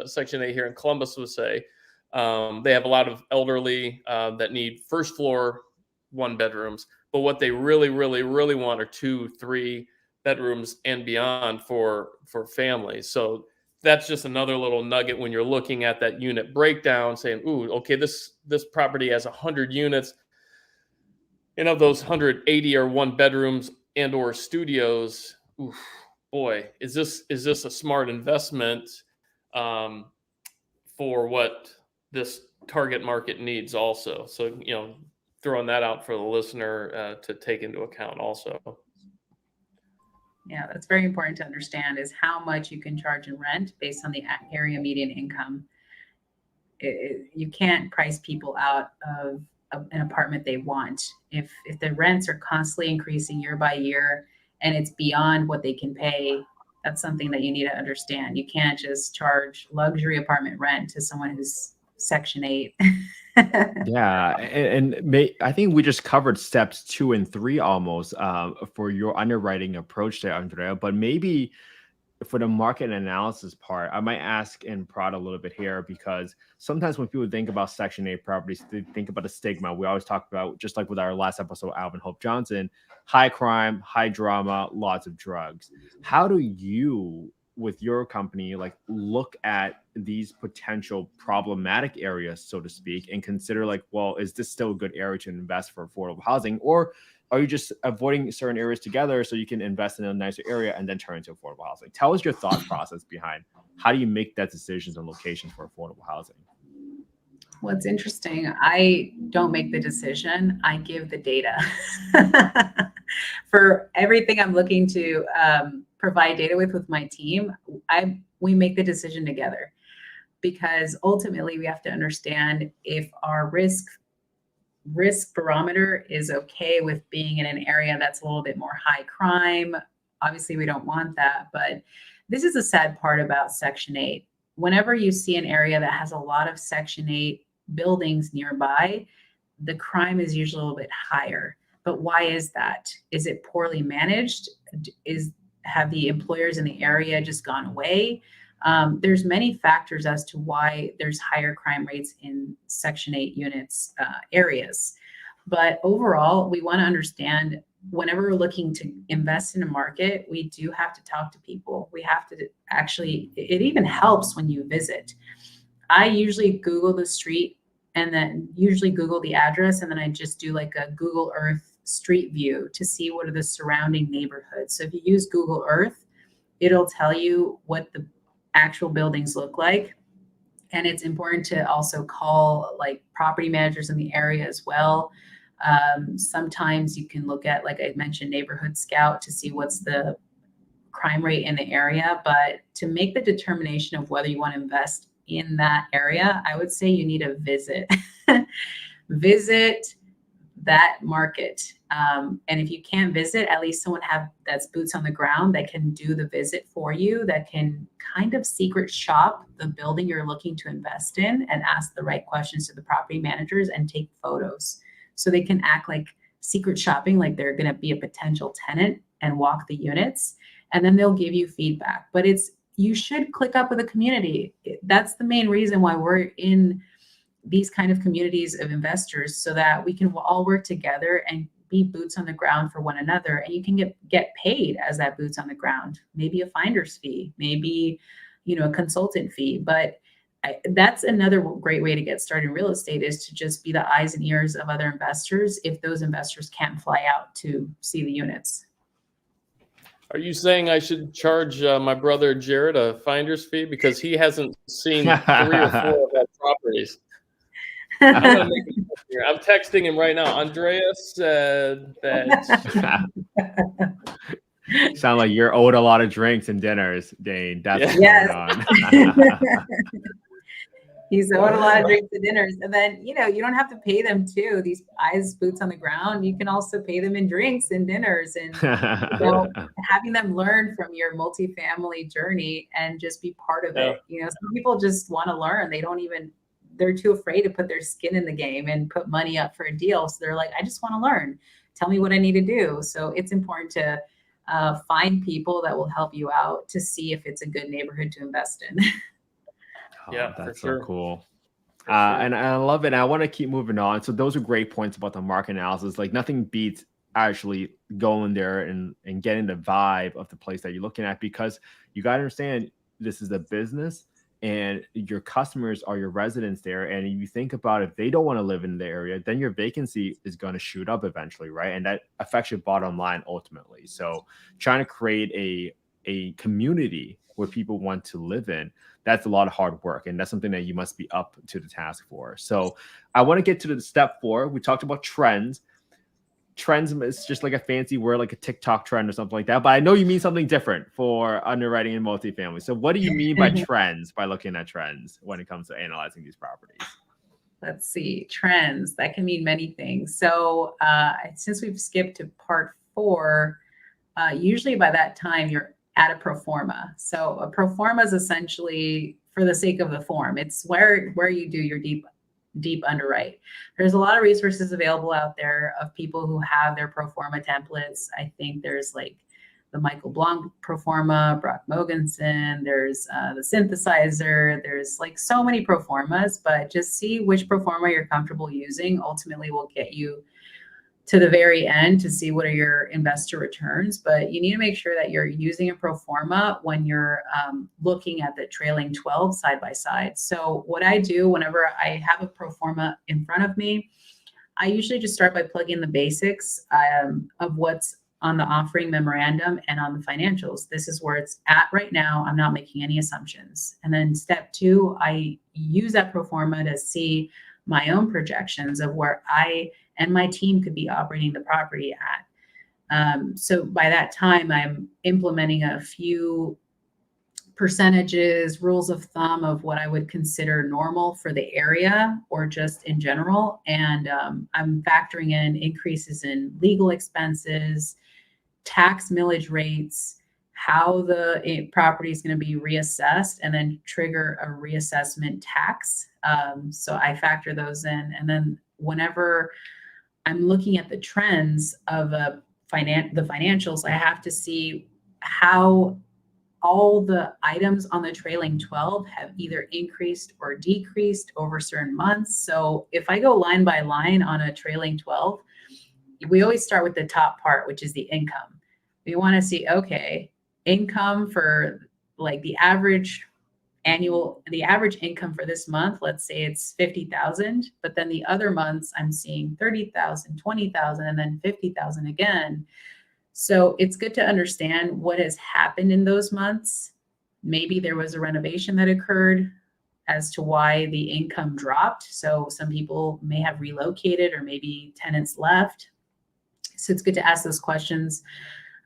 Section 8 here in Columbus would say. They have a lot of elderly that need first floor one bedrooms, but what they really, really, really want are 2, 3 bedrooms and beyond for families. So that's just another little nugget when you're looking at that unit breakdown, saying, "Ooh, okay, this property has 100 units, and of those 180 are one bedrooms and or studios. Oof, boy, is this a smart investment for what this target market needs also?" So, throwing that out for the listener to take into account also. Yeah, that's very important to understand, is how much you can charge in rent based on the area median income. You can't price people out of an apartment they want. If the rents are constantly increasing year by year and it's beyond what they can pay, that's something that you need to understand. You can't just charge luxury apartment rent to someone who's Section 8. Yeah, I think we just covered steps 2 and 3 almost for your underwriting approach there, Andrea. But maybe for the market analysis part, I might ask and prod a little bit here, because sometimes when people think about Section 8 properties, they think about the stigma. We always talk about, just like with our last episode, Alvin Hope Johnson, high crime, high drama, lots of drugs. How do you, with your company, like look at these potential problematic areas, so to speak, and consider like, well, is this still a good area to invest for affordable housing? Or are you just avoiding certain areas together so you can invest in a nicer area and then turn into affordable housing? Tell us your thought process behind how do you make that decisions on locations for affordable housing? Well, it's interesting. I don't make the decision. I give the data. For everything I'm looking to provide data with my team, we make the decision together, because ultimately we have to understand if our risk barometer is okay with being in an area that's a little bit more high crime. Obviously, we don't want that, but this is a sad part about Section 8. Whenever you see an area that has a lot of Section 8 buildings nearby, the crime is usually a little bit higher. But why is that? Is it poorly managed? Have the employers in the area just gone away? There's many factors as to why there's higher crime rates in Section 8 units areas. But overall, we want to understand, whenever we're looking to invest in a market, we do have to talk to people. We have to actually, it even helps when you visit. I usually Google the street and then usually Google the address, and then I just do like a Google Earth street view to see what are the surrounding neighborhoods. So if you use Google Earth, it'll tell you what the actual buildings look like. And it's important to also call like property managers in the area as well. Sometimes you can look at, like I mentioned, Neighborhood Scout to see what's the crime rate in the area. But to make the determination of whether you want to invest in that area, I would say you need to visit that market. And if you can't visit, at least someone that's boots on the ground that can do the visit for you, that can kind of secret shop the building you're looking to invest in and ask the right questions to the property managers and take photos. So they can act like secret shopping, like they're going to be a potential tenant and walk the units, and then they'll give you feedback. But you should click up with a community. That's the main reason why we're in these kind of communities of investors, so that we can all work together and be boots on the ground for one another. And you can get paid as that boots on the ground, maybe a finder's fee, maybe, a consultant fee. But that's another great way to get started in real estate, is to just be the eyes and ears of other investors if those investors can't fly out to see the units. Are you saying I should charge my brother Jared a finder's fee because he hasn't seen 3 or 4 of our properties? I'm texting him right now. Andrea said that. Sound like you're owed a lot of drinks and dinners, Dayne. That's what's going on. He's owed a lot of drinks and dinners. And then, you don't have to pay them too. These eyes, boots on the ground, you can also pay them in drinks and dinners, and having them learn from your multifamily journey and just be part of it. Some people just want to learn. they're too afraid to put their skin in the game and put money up for a deal. So they're like, I just want to learn. Tell me what I need to do. So it's important to find people that will help you out to see if it's a good neighborhood to invest in. Yeah, that's for so cool. And I love it. And I want to keep moving on. So those are great points about the market analysis. Like nothing beats actually going there and getting the vibe of the place that you're looking at, because you got to understand this is a business and your customers are your residents there. And you think about if they don't want to live in the area, then your vacancy is going to shoot up eventually, right? And that affects your bottom line ultimately. So trying to create a community where people want to live in, that's a lot of hard work. And that's something that you must be up to the task for. So I want to get to the step 4. We talked about trends. Trends is just like a fancy word, like a TikTok trend or something like that. But I know you mean something different for underwriting in multifamily. So what do you mean by trends, by looking at trends when it comes to analyzing these properties? Let's see, trends. That can mean many things. So since we've skipped to part 4, usually by that time you're at a pro forma. So a pro forma is essentially for the sake of the form. It's where you do your deep underwrite. There's a lot of resources available out there of people who have their pro forma templates. I think there's like the Michael Blanc pro forma, Brock Mogensen, there's the synthesizer, there's like so many pro formas, but just see which pro forma you're comfortable using ultimately will get you to the very end to see what are your investor returns. But you need to make sure that you're using a pro forma when you're looking at the trailing 12 side by side. So what I do whenever I have a pro forma in front of me, I usually just start by plugging the basics of what's on the offering memorandum and on the financials. This is where it's at right now. I'm not making any assumptions. And then step 2, I use that pro forma to see my own projections of where I and my team could be operating the property at. So by that time, I'm implementing a few percentages, rules of thumb of what I would consider normal for the area or just in general. And I'm factoring in increases in legal expenses, tax millage rates, how the property is going to be reassessed, and then trigger a reassessment tax. So I factor those in. And then whenever I'm looking at the trends of the financials, I have to see how all the items on the trailing 12 have either increased or decreased over certain months. So if I go line by line on a trailing 12, we always start with the top part, which is the income. We want to see, okay, income for like the average income for this month, let's say it's 50,000, but then the other months I'm seeing 30,000, 20,000, and then 50,000 again. So it's good to understand what has happened in those months. Maybe there was a renovation that occurred as to why the income dropped. So some people may have relocated or maybe tenants left. So it's good to ask those questions.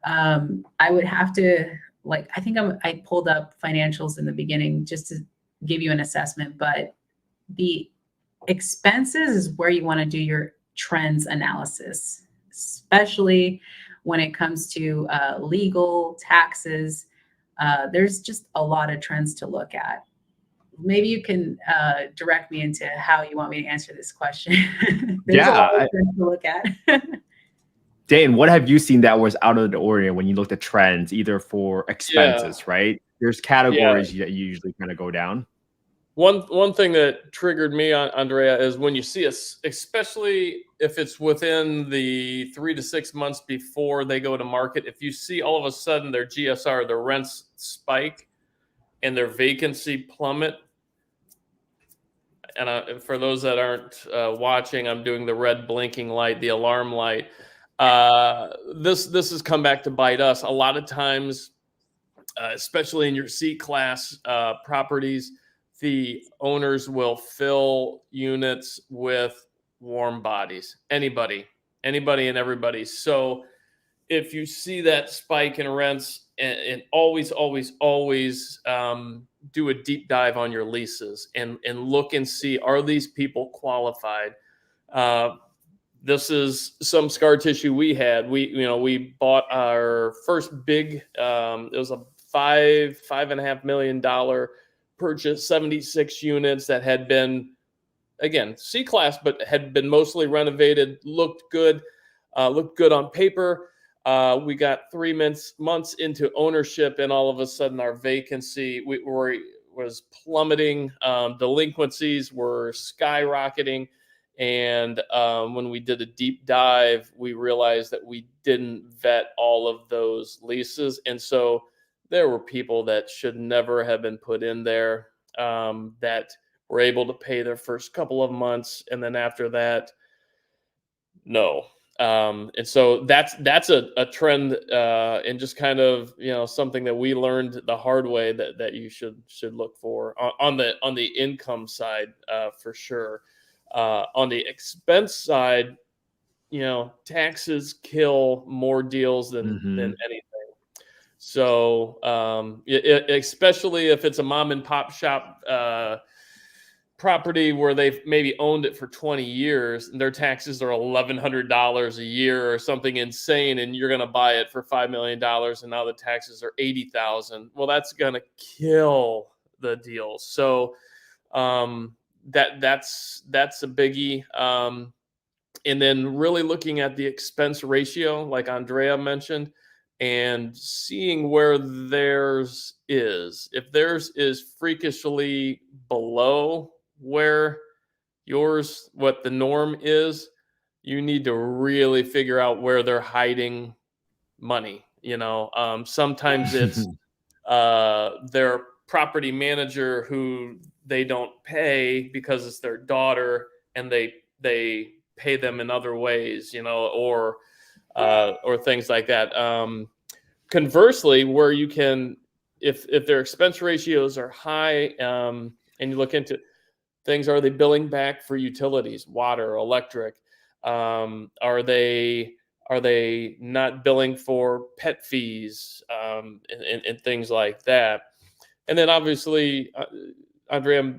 I would have to, I pulled up financials in the beginning just to give you an assessment, but the expenses is where you want to do your trends analysis, especially when it comes to legal, taxes. There's just a lot of trends to look at. Maybe you can direct me into how you want me to answer this question. There's a lot of trends to look at. Dayne, what have you seen that was out of the ordinary when you looked at trends, either for expenses, right? There's categories that you usually kind of go down. One thing that triggered me, Andrea, is when you see us, especially if it's within the 3 to 6 months before they go to market, if you see all of a sudden their GSR, their rents spike and their vacancy plummet. And for those that aren't watching, I'm doing the red blinking light, the alarm light. This has come back to bite us. A lot of times, especially in your C-class properties, the owners will fill units with warm bodies. Anybody and everybody. So if you see that spike in rents, and always do a deep dive on your leases and look and see, are these people qualified? This is some scar tissue we had. We bought our first big, it was a $5.5 million purchase, 76 units that had been again, C-class, but had been mostly renovated, looked good on paper. We got 3 months into ownership, and all of a sudden our vacancy was plummeting. Delinquencies were skyrocketing. And when we did a deep dive, we realized that we didn't vet all of those leases. And so there were people that should never have been put in there, that were able to pay their first couple of months. And then after that, no. And so that's a trend, and just kind of, something that we learned the hard way that you should look for on the income side, for sure. On the expense side, taxes kill more deals than anything. So, especially if it's a mom and pop shop property where they've maybe owned it for 20 years and their taxes are $1,100 a year or something insane, and you're going to buy it for $5 million and now the taxes are $80,000. Well, that's going to kill the deal. So, that's a biggie. And then really looking at the expense ratio, like Andrea mentioned, and seeing where theirs is. If theirs is freakishly below where what the norm is, you need to really figure out where they're hiding money. Sometimes it's their property manager who they don't pay because it's their daughter, and they pay them in other ways, or things like that. Conversely, where you can, if their expense ratios are high, and you look into things, are they billing back for utilities, water, electric? Are they not billing for pet fees, and things like that? And then obviously, Andrea,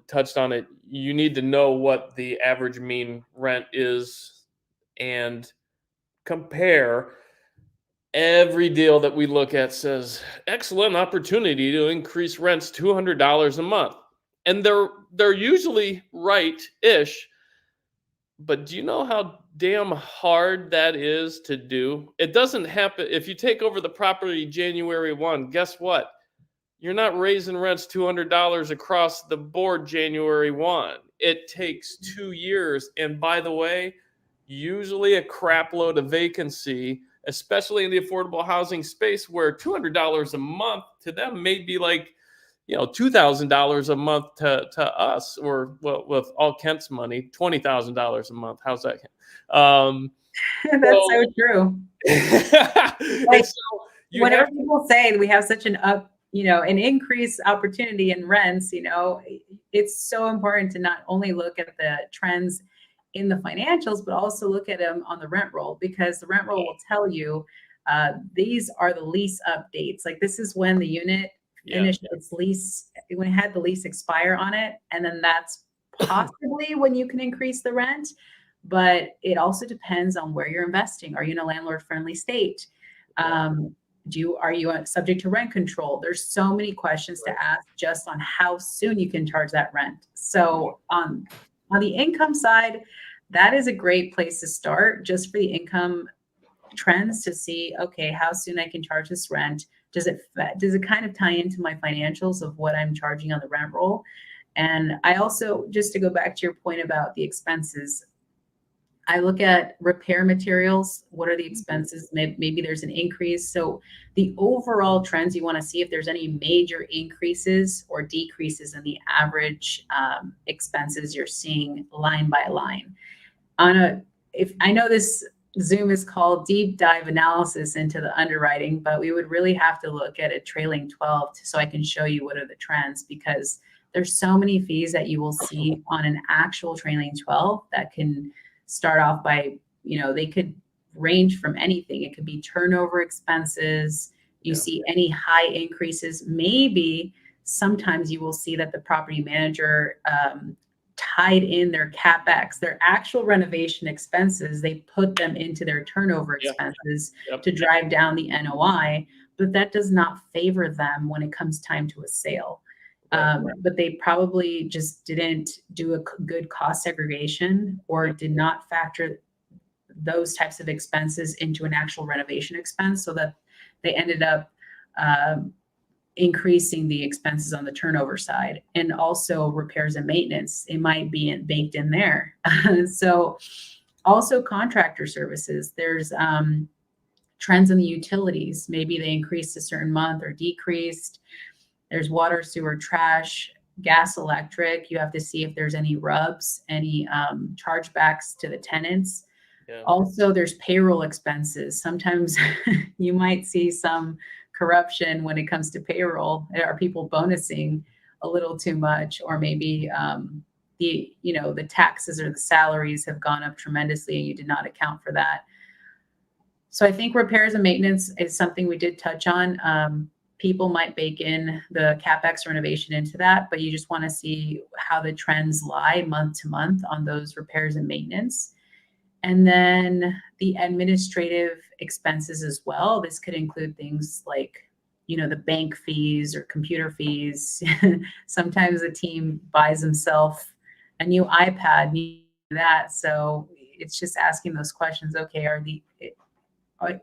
touched on it. You need to know what the average mean rent is and compare. Every deal that we look at says excellent opportunity to increase rents $200 a month. And they're usually right-ish. But do you know how damn hard that is to do? It doesn't happen. If you take over the property January 1, guess what? You're not raising rents $200 across the board January 1. It takes 2 years. And by the way, usually a crap load of vacancy, especially in the affordable housing space, where $200 a month to them may be like, $2,000 a month to us, or, well, with all Kent's money, $20,000 a month. How's that? That's so true. Like, whenever people say we have such an increased opportunity in rents, it's so important to not only look at the trends in the financials, but also look at them on the rent roll, because the rent roll will tell you these are the lease updates. Like, this is when the unit finished its lease, when it had the lease expire on it. And then that's possibly when you can increase the rent. But it also depends on where you're investing. Are you in a landlord-friendly state? Are you subject to rent control? There's so many questions to ask just on how soon you can charge that rent. So on the income side, that is a great place to start, just for the income trends, to see, okay, how soon I can charge this rent. Does it kind of tie into my financials of what I'm charging on the rent roll? And I also, just to go back to your point about the expenses, I look at repair materials. What are the expenses? Maybe there's an increase. So the overall trends, you want to see if there's any major increases or decreases in the average expenses you're seeing line by line. If I know this Zoom is called deep dive analysis into the underwriting, but we would really have to look at a trailing 12 so I can show you what are the trends, because there's so many fees that you will see on an actual trailing 12 that can start off by, they could range from anything. It could be turnover expenses. You see any high increases. Maybe sometimes you will see that the property manager tied in their CapEx, their actual renovation expenses, they put them into their turnover expenses to drive down the NOI, but that does not favor them when it comes time to a sale. But they probably just didn't do a good cost segregation or did not factor those types of expenses into an actual renovation expense, so that they ended up increasing the expenses on the turnover side. And also repairs and maintenance, it might be baked in there. So also contractor services, there's trends in the utilities. Maybe they increased a certain month or decreased. There's water, sewer, trash, gas, electric. You have to see if there's any rubs, any chargebacks to the tenants. Yeah. Also, there's payroll expenses. Sometimes you might see some corruption when it comes to payroll. Are people bonusing a little too much, or maybe the taxes or the salaries have gone up tremendously and you did not account for that. So I think repairs and maintenance is something we did touch on. People might bake in the CapEx renovation into that, but you just want to see how the trends lie month to month on those repairs and maintenance. And then the administrative expenses as well. This could include things like, the bank fees or computer fees. Sometimes the team buys himself a new iPad, that. So it's just asking those questions. Okay,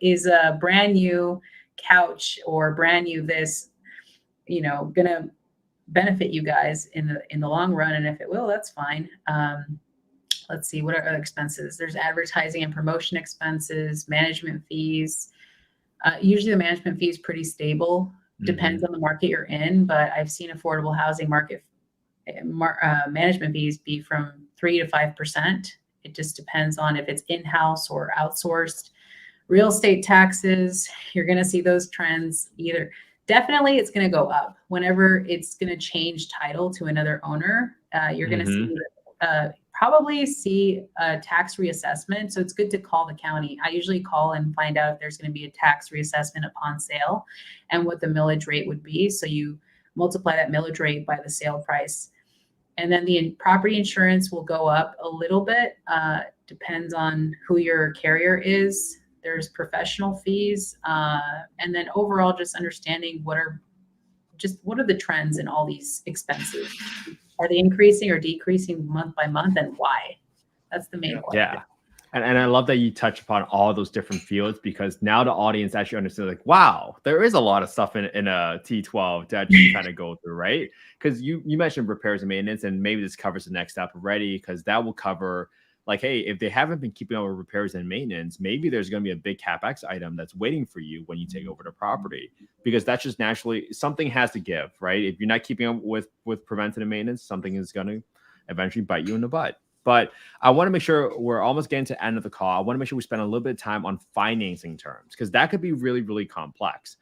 is a brand new couch or brand new this, gonna benefit you guys in the long run? And if it will, that's fine. Let's see, what are other expenses? There's advertising and promotion expenses, management fees. Usually the management fee is pretty stable. Depends on the market you're in, but I've seen affordable housing market management fees be from 3 to 5%. It just depends on if it's in-house or outsourced. Real estate taxes, you're going to see those trends definitely it's going to go up whenever it's going to change title to another owner. You're going to probably see a tax reassessment. So it's good to call the county. I usually call and find out if there's going to be a tax reassessment upon sale and what the millage rate would be. So you multiply that millage rate by the sale price. And then the property insurance will go up a little bit. Depends on who your carrier is. There's professional fees. And then overall, just understanding what are the trends in all these expenses. Are they increasing or decreasing month by month, and why? That's the main question. Yeah. And I love that you touch upon all those different fields, because now the audience actually understands, like, wow, there is a lot of stuff in a T12 to actually kind of go through, right? Because you mentioned repairs and maintenance, and maybe this covers the next step already, because that will cover, like, hey, if they haven't been keeping up with repairs and maintenance, maybe there's going to be a big CapEx item that's waiting for you when you take over the property, because that's just naturally, something has to give, right? If you're not keeping up with preventative maintenance, something is going to eventually bite you in the butt. But I want to make sure, we're almost getting to the end of the call. I want to make sure we spend a little bit of time on financing terms, because that could be really, really complex.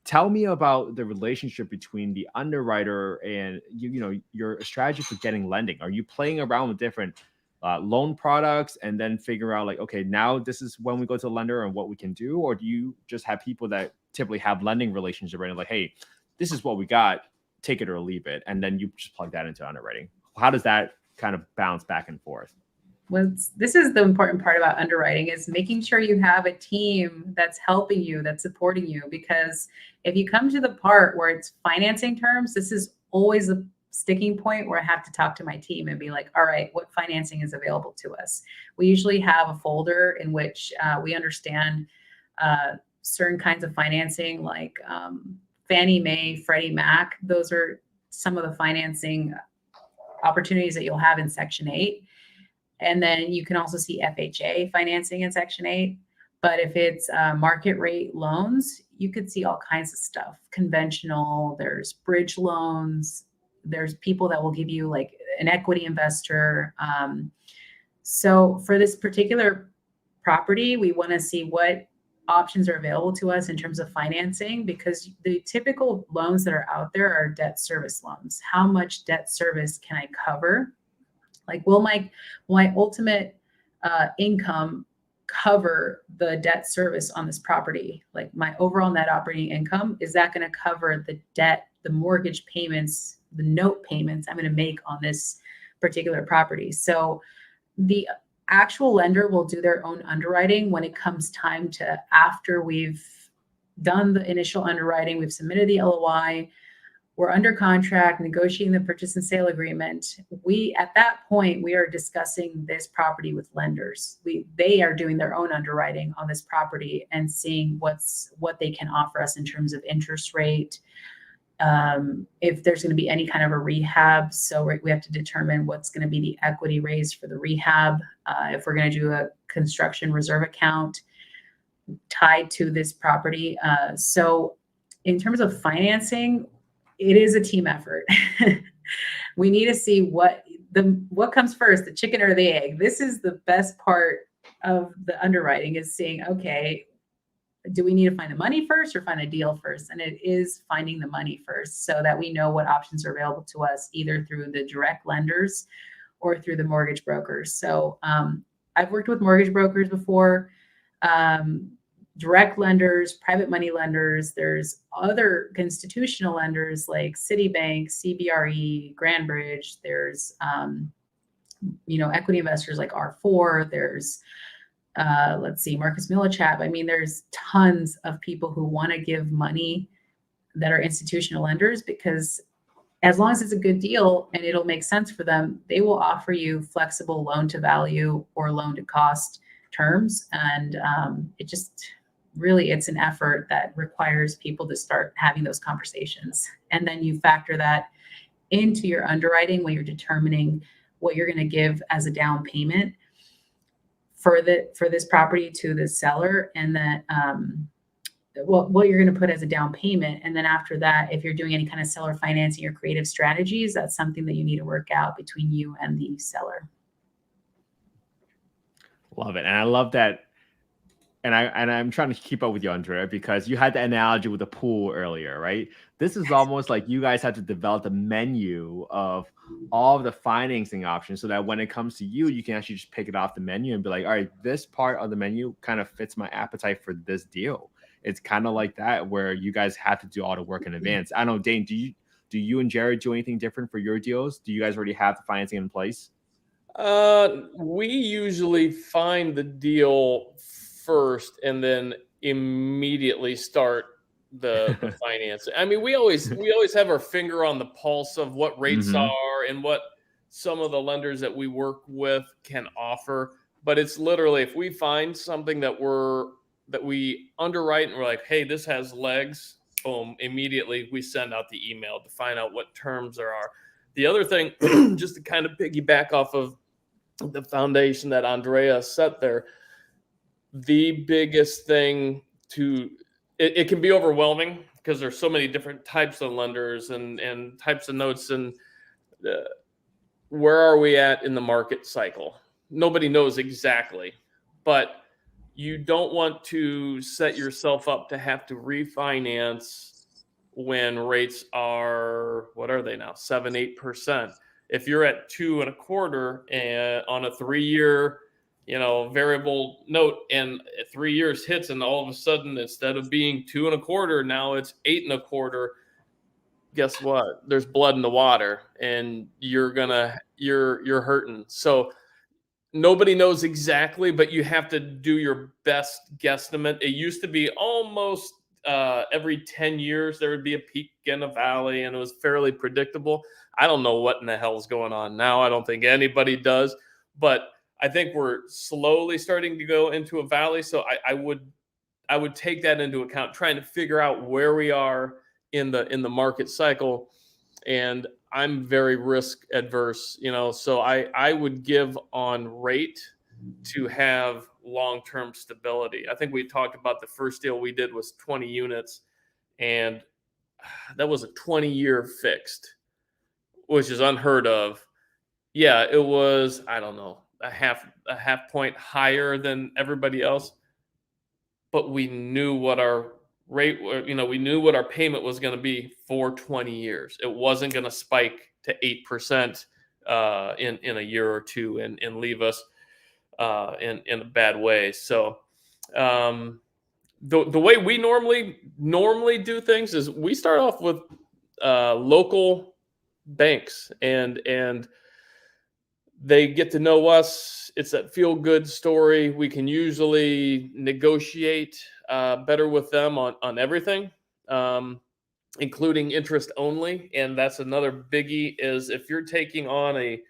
Tell me about the relationship between the underwriter and your strategy for getting lending. Are you playing around with different loan products and then figure out, like, okay, now this is when we go to the lender and what we can do? Or do you just have people that typically have lending relationships already, like, hey, this is what we got, take it or leave it, and then you just plug that into underwriting? How does that kind of bounce back and forth? Well, this is the important part about underwriting, is making sure you have a team that's helping you, that's supporting you. Because if you come to the part where it's financing terms, this is always a sticking point where I have to talk to my team and be like, all right, what financing is available to us? We usually have a folder in which we understand certain kinds of financing, like Fannie Mae, Freddie Mac. Those are some of the financing opportunities that you'll have in Section 8. And then you can also see FHA financing in Section 8. But if it's market rate loans, you could see all kinds of stuff. Conventional, there's bridge loans, there's people that will give you like an equity investor. So for this particular property, we want to see what options are available to us in terms of financing, because the typical loans that are out there are debt service loans. How much debt service can I cover? Like, will my ultimate income cover the debt service on this property? Like, my overall net operating income, is that going to cover the debt, the mortgage payments, the note payments I'm going to make on this particular property? So the actual lender will do their own underwriting when it comes time to, after we've done the initial underwriting, we've submitted the LOI, we're under contract, negotiating the purchase and sale agreement. At that point, we are discussing this property with lenders. They are doing their own underwriting on this property and seeing what they can offer us in terms of interest rate, if there's going to be any kind of a rehab. So we have to determine what's going to be the equity raised for the rehab. If we're going to do a construction reserve account tied to this property. So in terms of financing, it is a team effort. We need to see what comes first, the chicken or the egg. This is the best part of the underwriting, is seeing, okay, do we need to find the money first or find a deal first? And it is finding the money first, so that we know what options are available to us, either through the direct lenders or through the mortgage brokers. So I've worked with mortgage brokers before, direct lenders, private money lenders. There's other institutional lenders like Citibank, CBRE, Grandbridge. There's equity investors like R4. There's Marcus Millichap. I mean, there's tons of people who want to give money that are institutional lenders, because as long as it's a good deal and it'll make sense for them, they will offer you flexible loan to value or loan to cost terms. And it's an effort that requires people to start having those conversations. And then you factor that into your underwriting when you're determining what you're going to give as a down payment for this property to the seller, and that what you're going to put as a down payment. And then after that, if you're doing any kind of seller financing or creative strategies, that's something that you need to work out between you and the seller. Love it. And I love that. And I'm trying to keep up with you, Andrea, because you had the analogy with the pool earlier, right? This is almost like you guys have to develop a menu of all of the financing options, so that when it comes to you, you can actually just pick it off the menu and be like, all right, this part of the menu kind of fits my appetite for this deal. It's kind of like that, where you guys have to do all the work in advance. I don't know, Dayne, do you and Jared do anything different for your deals? Do you guys already have the financing in place? We usually find the deal first and then immediately start the financing. I mean, we always have our finger on the pulse of what rates are and what some of the lenders that we work with can offer. But it's literally, if we find something that we underwrite and we're like, hey, this has legs, boom, immediately we send out the email to find out what terms there are. The other thing, just to kind of piggyback off of the foundation that Andrea set there, the biggest thing it can be overwhelming because there's so many different types of lenders and types of notes, and where are we at in the market cycle? Nobody knows exactly, but you don't want to set yourself up to have to refinance when rates are, what are they now, 7-8%. If you're at 2.25 and on a 3-year variable note, and 3 years hits, and all of a sudden, instead of being 2.25, now it's 8.25. Guess what? There's blood in the water, and you're hurting. So nobody knows exactly, but you have to do your best guesstimate. It used to be almost every 10 years there would be a peak and a valley, and it was fairly predictable. I don't know what in the hell is going on now. I don't think anybody does, but I think we're slowly starting to go into a valley. So I would take that into account, trying to figure out where we are in the market cycle. And I'm very risk adverse, so I would give on rate to have long-term stability. I think we talked about the first deal we did was 20 units, and that was a 20-year fixed, which is unheard of. Yeah, it was, I don't know, a half point higher than everybody else, but we knew what our rate, we knew what our payment was going to be for 20 years. It wasn't going to spike to 8% in a year or two and leave us in a bad way. So the way we normally do things is we start off with local banks, and they get to know us. It's that feel good story. We can usually negotiate better with them on everything. including interest only. And that's another biggie, is if you're taking on a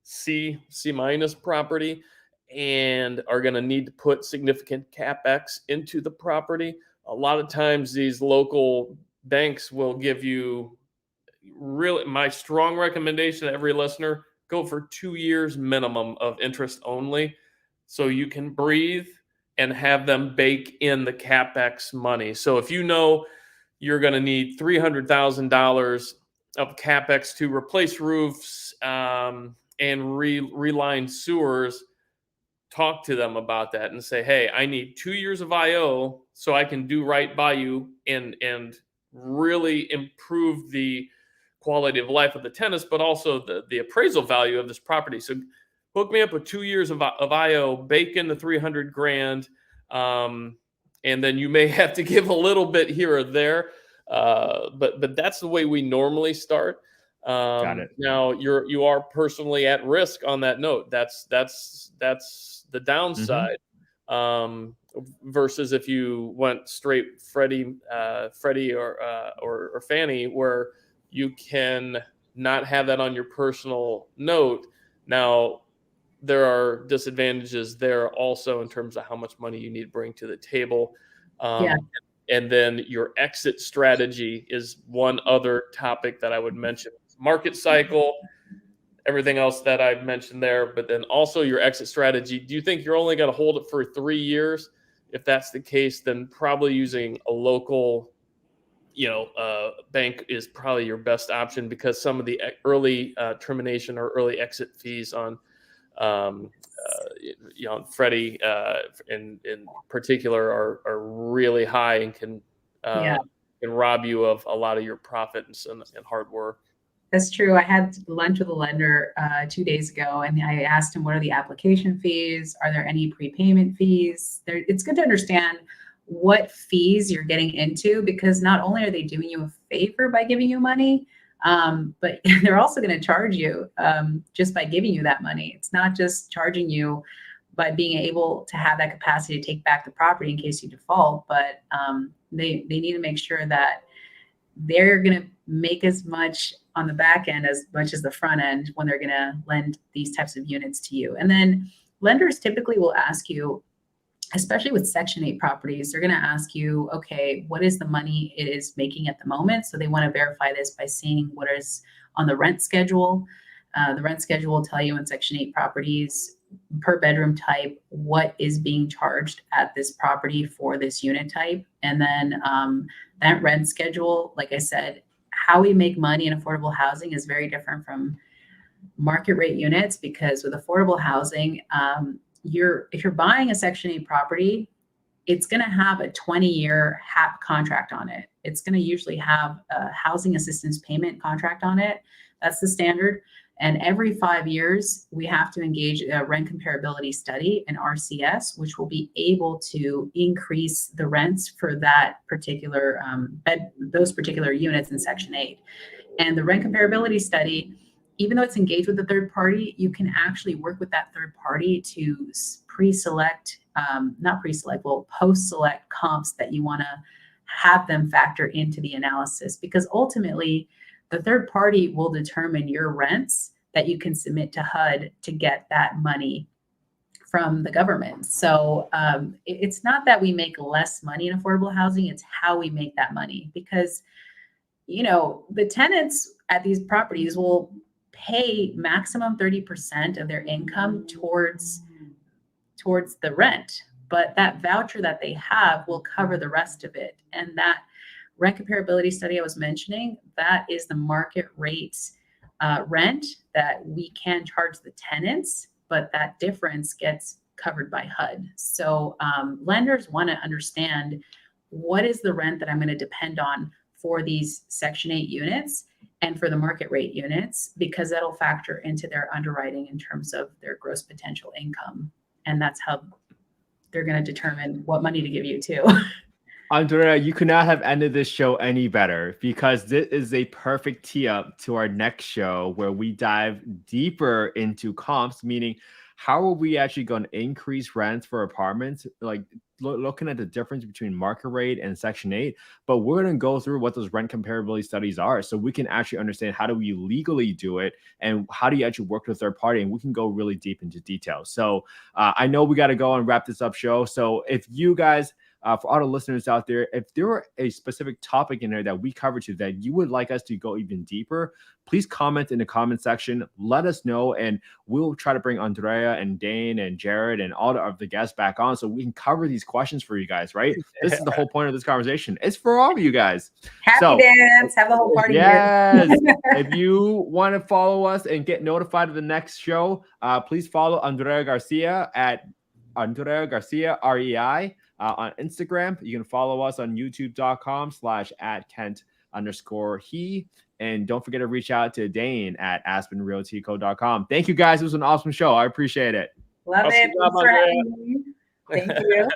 C minus property and are going to need to put significant capex into the property, a lot of times these local banks will give you, really, my strong recommendation to every listener, go for 2 years minimum of interest only, so you can breathe and have them bake in the capex money. So if you know you're going to need $300,000 of capex to replace roofs, and reline sewers, talk to them about that and say, hey, I need 2 years of IO so I can do right by you and really improve the quality of life of the tenants, but also the appraisal value of this property. So hook me up with 2 years of IO, bake in the 300 grand. And then you may have to give a little bit here or there. But that's the way we normally start. Got it. Now you are personally at risk on that note. That's the downside. Versus if you went straight Freddie or Fannie, where you can not have that on your personal note. Now, there are disadvantages there also in terms of how much money you need to bring to the table. And then your exit strategy is one other topic that I would mention. Market cycle, everything else that I've mentioned there, but then also your exit strategy. Do you think you're only going to hold it for 3 years? If that's the case, then probably using a local, bank is probably your best option, because some of the early termination or early exit fees on, Freddie in particular are really high and can rob you of a lot of your profit and hard work. That's true. I had lunch with a lender 2 days ago, and I asked him, what are the application fees? Are there any prepayment fees? It's good to understand what fees you're getting into, because not only are they doing you a favor by giving you money, but they're also going to charge you just by giving you that money. It's not just charging you by being able to have that capacity to take back the property in case you default, but they need to make sure that they're going to make as much on the back end as much as the front end when they're going to lend these types of units to you. And then lenders typically will ask you, especially with Section 8 properties, they're going to ask you, okay, what is the money it is making at the moment? So they want to verify this by seeing what is on the rent schedule. The rent schedule will tell you in Section 8 properties, per bedroom type, what is being charged at this property for this unit type. And then that rent schedule, like I said, how we make money in affordable housing is very different from market rate units, because with affordable housing, if you're buying a Section 8 property, it's going to have a 20-year HAP contract on it. It's going to usually have a housing assistance payment contract on it. That's the standard. And every 5 years, we have to engage a rent comparability study, an RCS, which will be able to increase the rents for that particular those particular units in Section 8. And the rent comparability study, even though it's engaged with the third party, you can actually work with that third party to post-select comps that you want to have them factor into the analysis, because ultimately the third party will determine your rents that you can submit to HUD to get that money from the government. So it's not that we make less money in affordable housing, it's how we make that money, because the tenants at these properties will pay maximum 30% of their income towards the rent, but that voucher that they have will cover the rest of it. And that rent comparability study I was mentioning, that is the market rates rent that we can charge the tenants, but that difference gets covered by HUD. So lenders want to understand, what is the rent that I'm going to depend on for these Section 8 units and for the market rate units, because that'll factor into their underwriting in terms of their gross potential income. And that's how they're going to determine what money to give you too. Andrea, you could not have ended this show any better, because this is a perfect tee up to our next show where we dive deeper into comps, meaning how are we actually going to increase rents for apartments, like looking at the difference between market rate and Section 8. But we're going to go through what those rent comparability studies are so we can actually understand how do we legally do it and how do you actually work with a third party, and we can go really deep into details. So I know we got to go and wrap this up show. So if you guys, for all the listeners out there, if there were a specific topic in there that we covered to that you would like us to go even deeper, please comment in the comment section. Let us know, and we'll try to bring Andrea and Dayne and Jared and all of the guests back on so we can cover these questions for you guys, right? This is the whole point of this conversation. It's for all of you guys. Happy dance. Have the whole party. Yes. If you want to follow us and get notified of the next show, please follow Andrea Garcia at Andrea Garcia, REI. On Instagram. You can follow us on youtube.com/@Kent_he. And don't forget to reach out to Dayne at aspenrealtyco.com. Thank you guys. It was an awesome show. I appreciate it. Love it. Thanks for having me. Thank you.